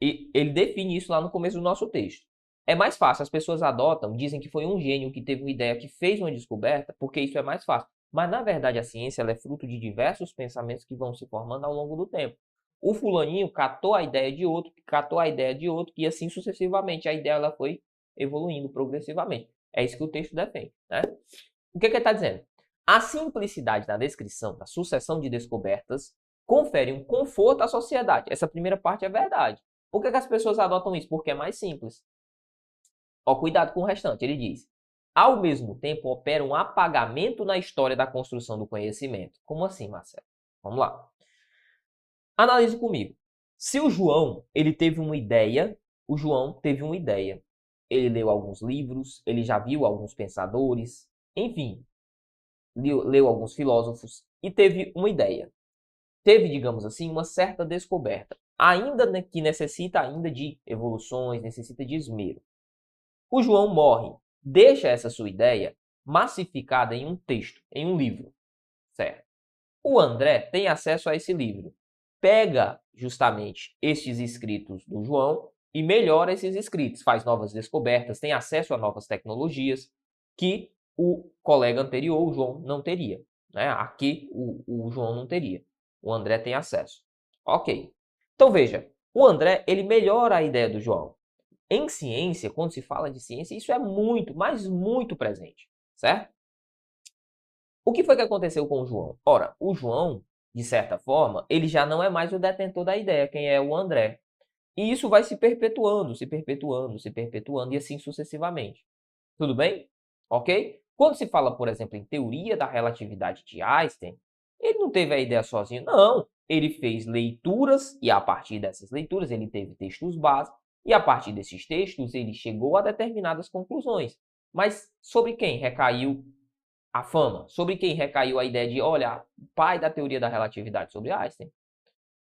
E ele define isso lá no começo do nosso texto. É mais fácil, as pessoas adotam, dizem que foi um gênio que teve uma ideia, que fez uma descoberta, porque isso é mais fácil. Mas, na verdade, a ciência ela é fruto de diversos pensamentos que vão se formando ao longo do tempo. O fulaninho catou a ideia de outro, que catou a ideia de outro, e assim sucessivamente. A ideia ela foi evoluindo progressivamente. É isso que o texto defende, né? O que ele está dizendo? A simplicidade na descrição, da sucessão de descobertas, confere um conforto à sociedade. Essa primeira parte é verdade. Por que as pessoas adotam isso? Porque é mais simples. Ó, cuidado com o restante. Ele diz: ao mesmo tempo, opera um apagamento na história da construção do conhecimento. Como assim, Marcelo? Vamos lá. Analise comigo. Se o João, ele teve uma ideia, ele leu alguns livros, ele já viu alguns pensadores, enfim, leu alguns filósofos e teve uma ideia. Teve, digamos assim, uma certa descoberta, ainda que necessita ainda de evoluções, necessita de esmero. O João morre. Deixa essa sua ideia massificada em um texto, em um livro, certo? O André tem acesso a esse livro. Pega justamente estes escritos do João e melhora esses escritos, faz novas descobertas, tem acesso a novas tecnologias que o colega anterior, o João, não teria, né? Aqui o João não teria. O André tem acesso. Ok. Então veja, o André ele melhora a ideia do João. Em ciência, quando se fala de ciência, isso é muito, mas muito presente, certo? O que foi que aconteceu com o João? Ora, o João, de certa forma, ele já não é mais o detentor da ideia, quem é o André. E isso vai se perpetuando, e assim sucessivamente. Tudo bem? Ok? Quando se fala, por exemplo, em teoria da relatividade de Einstein, ele não teve a ideia sozinho, não. Ele fez leituras, e a partir dessas leituras ele teve textos básicos, e a partir desses textos, ele chegou a determinadas conclusões. Mas sobre quem recaiu a fama? Sobre quem recaiu a ideia de, olha, o pai da teoria da relatividade sobre Einstein?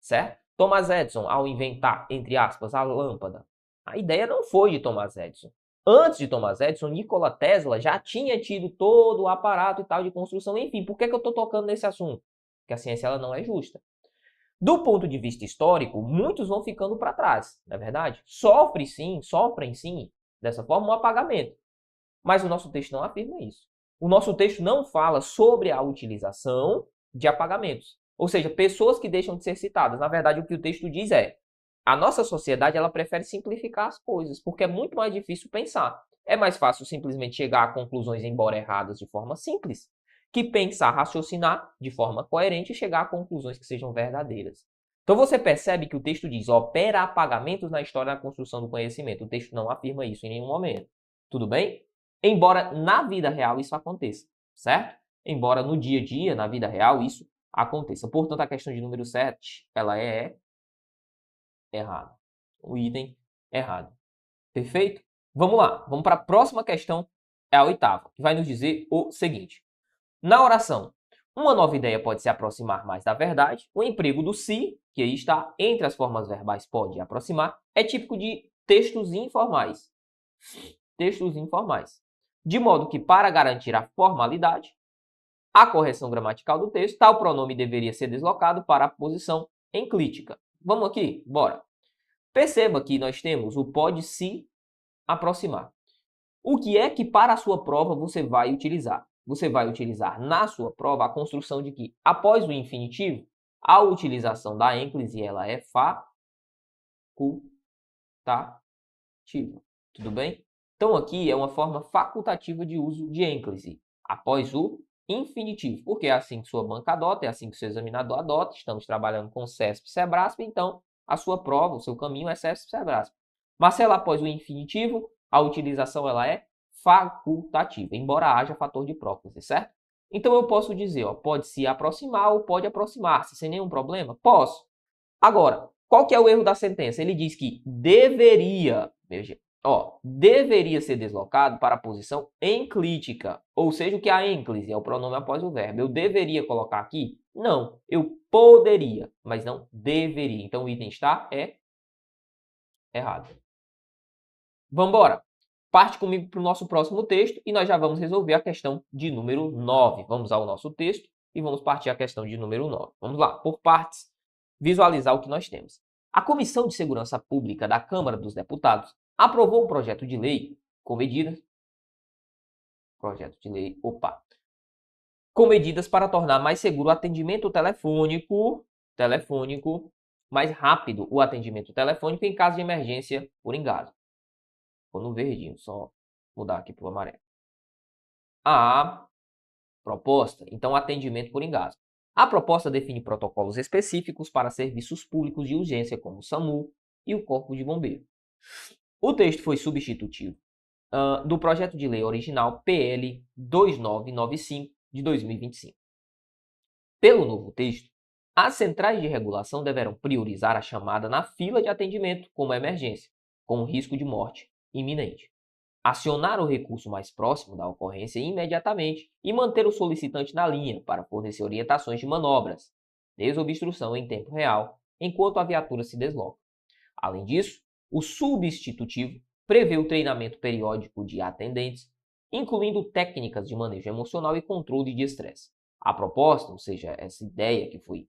Certo? Thomas Edison, ao inventar, entre aspas, a lâmpada. A ideia não foi de Thomas Edison. Antes de Thomas Edison, Nikola Tesla já tinha tido todo o aparato e tal de construção. Enfim, por que eu estou tocando nesse assunto? Porque a ciência ela não é justa. Do ponto de vista histórico, muitos vão ficando para trás, não é verdade? Sofrem sim, dessa forma, um apagamento. Mas o nosso texto não afirma isso. O nosso texto não fala sobre a utilização de apagamentos. Ou seja, pessoas que deixam de ser citadas. Na verdade, o que o texto diz é: a nossa sociedade ela prefere simplificar as coisas, porque é muito mais difícil pensar. É mais fácil simplesmente chegar a conclusões, embora erradas, de forma simples, que pensar, raciocinar de forma coerente e chegar a conclusões que sejam verdadeiras. Então você percebe que o texto diz: opera apagamentos na história da construção do conhecimento. O texto não afirma isso em nenhum momento. Tudo bem? Embora na vida real isso aconteça, certo? Embora no dia a dia, na vida real, isso aconteça. Portanto, a questão de número 7, ela é errada. O item errado. Perfeito? Vamos lá. Vamos para a próxima questão, é a 8ª, que vai nos dizer o seguinte. Na oração, uma nova ideia pode se aproximar mais da verdade. O emprego do se, que aí está entre as formas verbais pode aproximar, é típico de textos informais. Textos informais. De modo que, para garantir a formalidade, a correção gramatical do texto, tal pronome deveria ser deslocado para a posição enclítica. Vamos aqui? Bora. Perceba que nós temos o pode se aproximar. O que é que para a sua prova você vai utilizar? Você vai utilizar na sua prova a construção de que, após o infinitivo, a utilização da ênclise ela é facultativa. Tudo bem? Então aqui é uma forma facultativa de uso de ênclise, após o infinitivo, porque é assim que sua banca adota, é assim que seu examinador adota, estamos trabalhando com CESP e SEBRASP, então a sua prova, o seu caminho é CESP e SEBRASP. Marcelo, após o infinitivo, a utilização ela é facultativa, embora haja fator de próclise, certo? Então eu posso dizer, ó, pode se aproximar ou pode aproximar-se, sem nenhum problema? Posso. Agora, qual que é o erro da sentença? Ele diz que deveria, veja, ó, deveria ser deslocado para a posição enclítica, ou seja, o que é a ênclise? É o pronome após o verbo. Eu deveria colocar aqui? Não, eu poderia, mas não deveria. Então o item está errado. Vamos embora. Parte comigo para o nosso próximo texto e nós já vamos resolver a questão de número 9. Vamos ao nosso texto e vamos partir a questão de número 9. Vamos lá, por partes, visualizar o que nós temos. A Comissão de Segurança Pública da Câmara dos Deputados aprovou um projeto de lei com medidas para tornar mais seguro o atendimento telefônico, mais rápido o atendimento telefônico em caso de emergência por engasgo. Ficou no verdinho, só mudar aqui para o amarelo. A proposta, então, atendimento por engasgo. A proposta define protocolos específicos para serviços públicos de urgência, como o SAMU e o Corpo de Bombeiro. O texto foi substitutivo do projeto de lei original PL 2995 de 2025. Pelo novo texto, as centrais de regulação deverão priorizar a chamada na fila de atendimento como emergência, com risco de morte iminente. Acionar o recurso mais próximo da ocorrência imediatamente e manter o solicitante na linha para fornecer orientações de manobras, desobstrução em tempo real, enquanto a viatura se desloca. Além disso, o substitutivo prevê o treinamento periódico de atendentes, incluindo técnicas de manejo emocional e controle de estresse. A proposta, ou seja, essa ideia que foi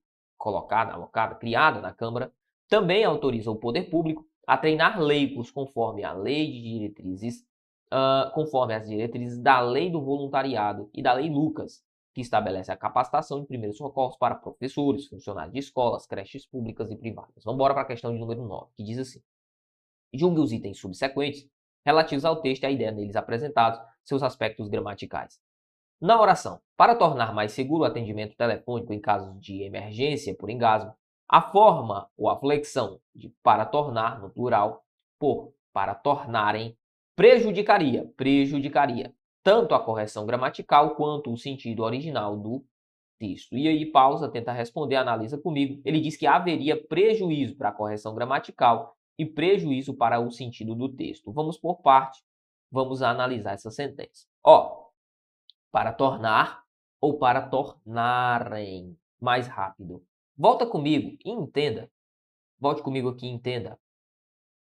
criada na Câmara, também autoriza o poder público a treinar leigos conforme as diretrizes da Lei do Voluntariado e da Lei Lucas, que estabelece a capacitação de primeiros socorros para professores, funcionários de escolas, creches públicas e privadas. Vamos embora para a questão de número 9, que diz assim: julgue os itens subsequentes relativos ao texto e à ideia neles apresentados, seus aspectos gramaticais. Na oração, para tornar mais seguro o atendimento telefônico em casos de emergência por engasgo, a forma ou a flexão de para tornar, no plural, por para tornarem, prejudicaria tanto a correção gramatical quanto o sentido original do texto. E aí, pausa, tenta responder, analisa comigo. Ele diz que haveria prejuízo para a correção gramatical e prejuízo para o sentido do texto. Vamos por parte, vamos analisar essa sentença. Ó, para tornar ou para tornarem mais rápido. Volta comigo e entenda. Volte comigo aqui e entenda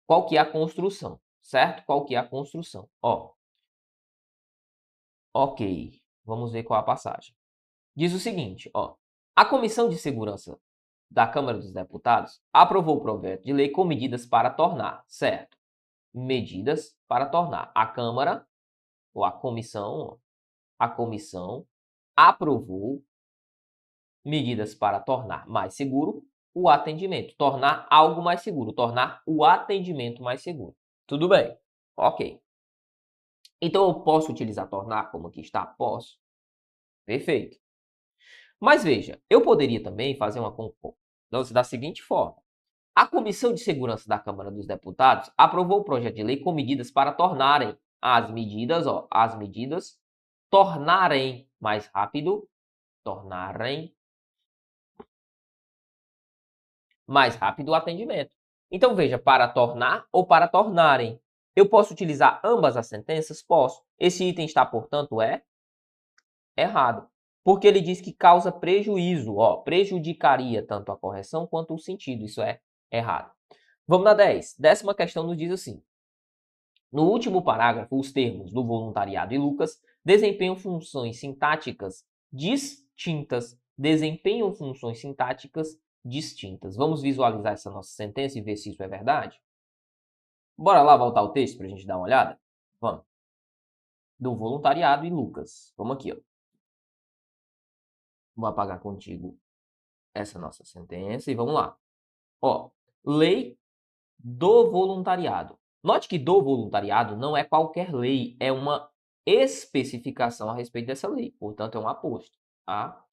qual que é a construção, certo? Qual que é a construção? Ó. Ok, vamos ver qual é a passagem. Diz o seguinte, ó. A Comissão de Segurança da Câmara dos Deputados aprovou o projeto de lei com medidas para tornar, certo? Medidas para tornar. A Câmara, ou a comissão aprovou medidas para tornar mais seguro o atendimento. Tornar algo mais seguro. Tornar o atendimento mais seguro. Tudo bem? Ok. Então eu posso utilizar tornar como aqui está? Posso. Perfeito. Mas veja, eu poderia também fazer uma concordância da seguinte forma. A Comissão de Segurança da Câmara dos Deputados aprovou o projeto de lei com medidas para tornarem as medidas tornarem mais rápido, mais rápido o atendimento. Então veja, para tornar ou para tornarem. Eu posso utilizar ambas as sentenças? Posso. Esse item está, portanto, errado. Porque ele diz que causa prejuízo. Ó, prejudicaria tanto a correção quanto o sentido. Isso é errado. Vamos na 10. 10ª questão nos diz assim. No último parágrafo, os termos do voluntariado e Lucas desempenham funções sintáticas distintas desempenham funções sintáticas distintas. Vamos visualizar essa nossa sentença e ver se isso é verdade? Bora lá voltar ao texto para a gente dar uma olhada? Vamos. Do voluntariado e Lucas. Vamos aqui, ó. Vou apagar contigo essa nossa sentença e vamos lá. Ó, lei do voluntariado. Note que do voluntariado não é qualquer lei, é uma especificação a respeito dessa lei. Portanto, é um aposto. Aposto.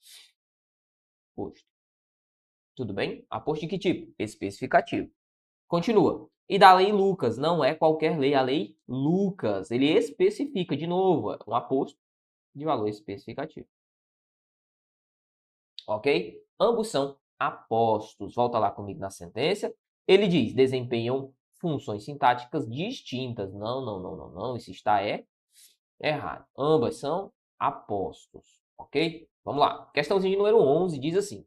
Tudo bem? Aposto de que tipo? Especificativo. Continua. E da lei Lucas, não é qualquer lei, a lei Lucas. Ele especifica, de novo, um aposto de valor especificativo. Ok? Ambos são apostos. Volta lá comigo na sentença. Ele diz, desempenham funções sintáticas distintas. Não. Isso está errado. Ambas são apostos. Ok? Vamos lá. Questãozinha de número 11 diz assim.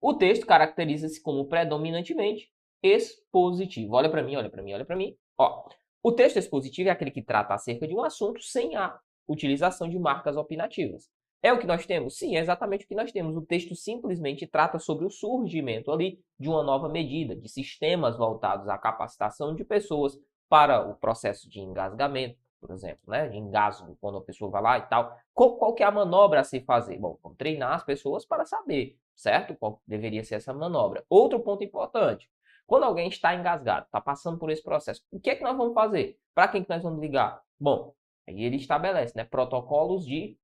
O texto caracteriza-se como predominantemente expositivo. Olha para mim. Ó, o texto expositivo é aquele que trata acerca de um assunto sem a utilização de marcas opinativas. É o que nós temos? Sim, é exatamente o que nós temos. O texto simplesmente trata sobre o surgimento ali de uma nova medida, de sistemas voltados à capacitação de pessoas para o processo de engasgamento, por exemplo, né? De engasgo, quando a pessoa vai lá e tal. Qual que é a manobra a se fazer? Bom, vamos treinar as pessoas para saber, certo? Qual deveria ser essa manobra. Outro ponto importante. Quando alguém está engasgado, está passando por esse processo, o que é que nós vamos fazer? Para quem que nós vamos ligar? Bom, aí ele estabelece, né, protocolos de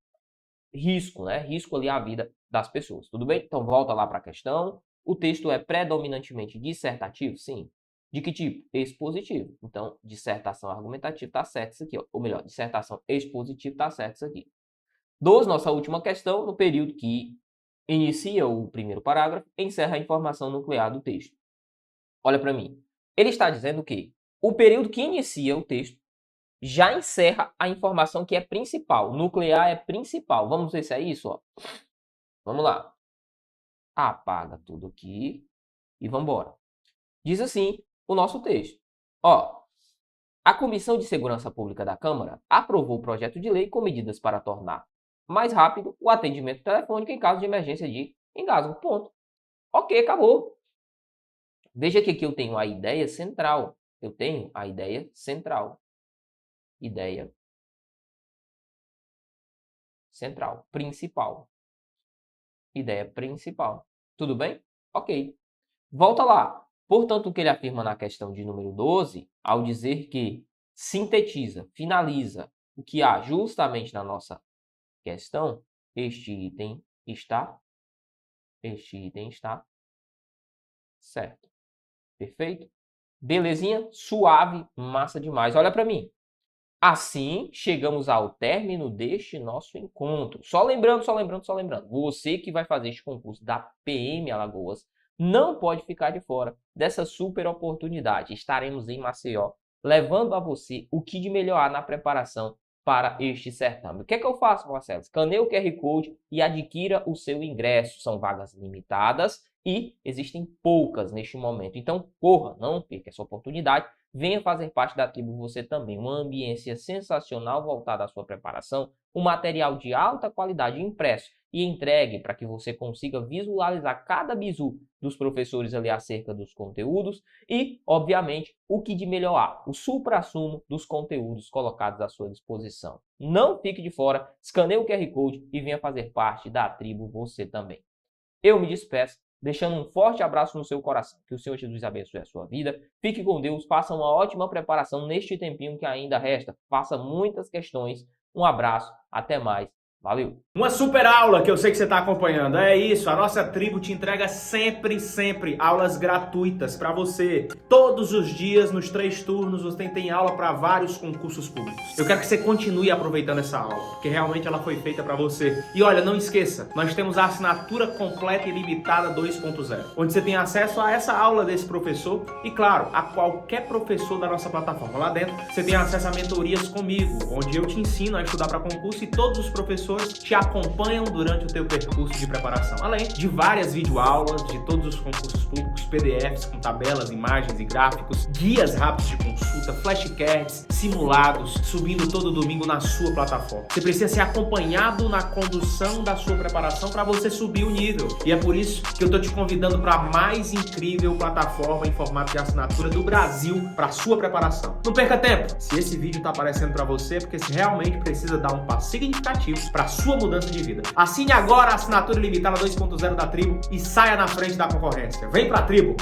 risco, né? Risco ali à vida das pessoas. Tudo bem? Então, volta lá para a questão. O texto é predominantemente dissertativo? Sim. De que tipo? Expositivo. Então, dissertação argumentativa está certo isso aqui, ó. Ou melhor, dissertação expositiva está certo isso aqui. 12, nossa última questão, no período que inicia o primeiro parágrafo, encerra a informação nuclear do texto. Olha para mim. Ele está dizendo que o período que inicia o texto já encerra a informação que é principal. Nuclear é principal. Vamos ver se é isso, ó. Vamos lá. Apaga tudo aqui e vamos embora. Diz assim o nosso texto. Ó, a Comissão de Segurança Pública da Câmara aprovou o projeto de lei com medidas para tornar mais rápido o atendimento telefônico em caso de emergência de engasgo. Ponto. Ok, acabou. Veja que aqui eu tenho a ideia central. Ideia central. Principal. Ideia principal. Tudo bem? Ok. Volta lá. Portanto, o que ele afirma na questão de número 12, ao dizer que sintetiza, finaliza o que há justamente na nossa questão, este item está certo. Perfeito? Belezinha? Suave, massa demais. Olha para mim. Assim, chegamos ao término deste nosso encontro. Só lembrando, você que vai fazer este concurso da PM Alagoas, não pode ficar de fora dessa super oportunidade. Estaremos em Maceió, levando a você o que de melhor há na preparação para este certame. O que é que eu faço, Marcelo? Escaneie o QR Code e adquira o seu ingresso. São vagas limitadas e existem poucas neste momento. Então, corra, não perca essa oportunidade. Venha fazer parte da tribo você também. Uma ambiência sensacional voltada à sua preparação, um material de alta qualidade impresso e entregue para que você consiga visualizar cada bizu dos professores ali acerca dos conteúdos e, obviamente, o que de melhor há, o supra-sumo dos conteúdos colocados à sua disposição. Não fique de fora, escaneie o QR Code e venha fazer parte da tribo você também. Eu me despeço, deixando um forte abraço no seu coração. Que o Senhor Jesus abençoe a sua vida. Fique com Deus, faça uma ótima preparação neste tempinho que ainda resta. Faça muitas questões. Um abraço, até mais. Valeu! Uma super aula que eu sei que você está acompanhando. É isso, a nossa tribo te entrega sempre aulas gratuitas para você. Todos os dias, nos 3 turnos, você tem aula para vários concursos públicos. Eu quero que você continue aproveitando essa aula, porque realmente ela foi feita para você. E olha, não esqueça, nós temos a assinatura completa e limitada 2.0, onde você tem acesso a essa aula desse professor e, claro, a qualquer professor da nossa plataforma. Lá dentro, você tem acesso a mentorias comigo, onde eu te ensino a estudar para concurso e todos os professores professores te acompanham durante o teu percurso de preparação, além de várias videoaulas de todos os concursos públicos, PDFs com tabelas, imagens e gráficos, guias rápidos de consulta, flashcards, simulados, subindo todo domingo na sua plataforma. Você precisa ser acompanhado na condução da sua preparação para você subir o nível. E é por isso que eu tô te convidando para a mais incrível plataforma em formato de assinatura do Brasil para sua preparação. Não perca tempo. Se esse vídeo tá aparecendo para você, é porque você realmente precisa dar um passo significativo para sua mudança de vida. Assine agora a assinatura ilimitada 2.0 da Tribo e saia na frente da concorrência. Vem pra Tribo!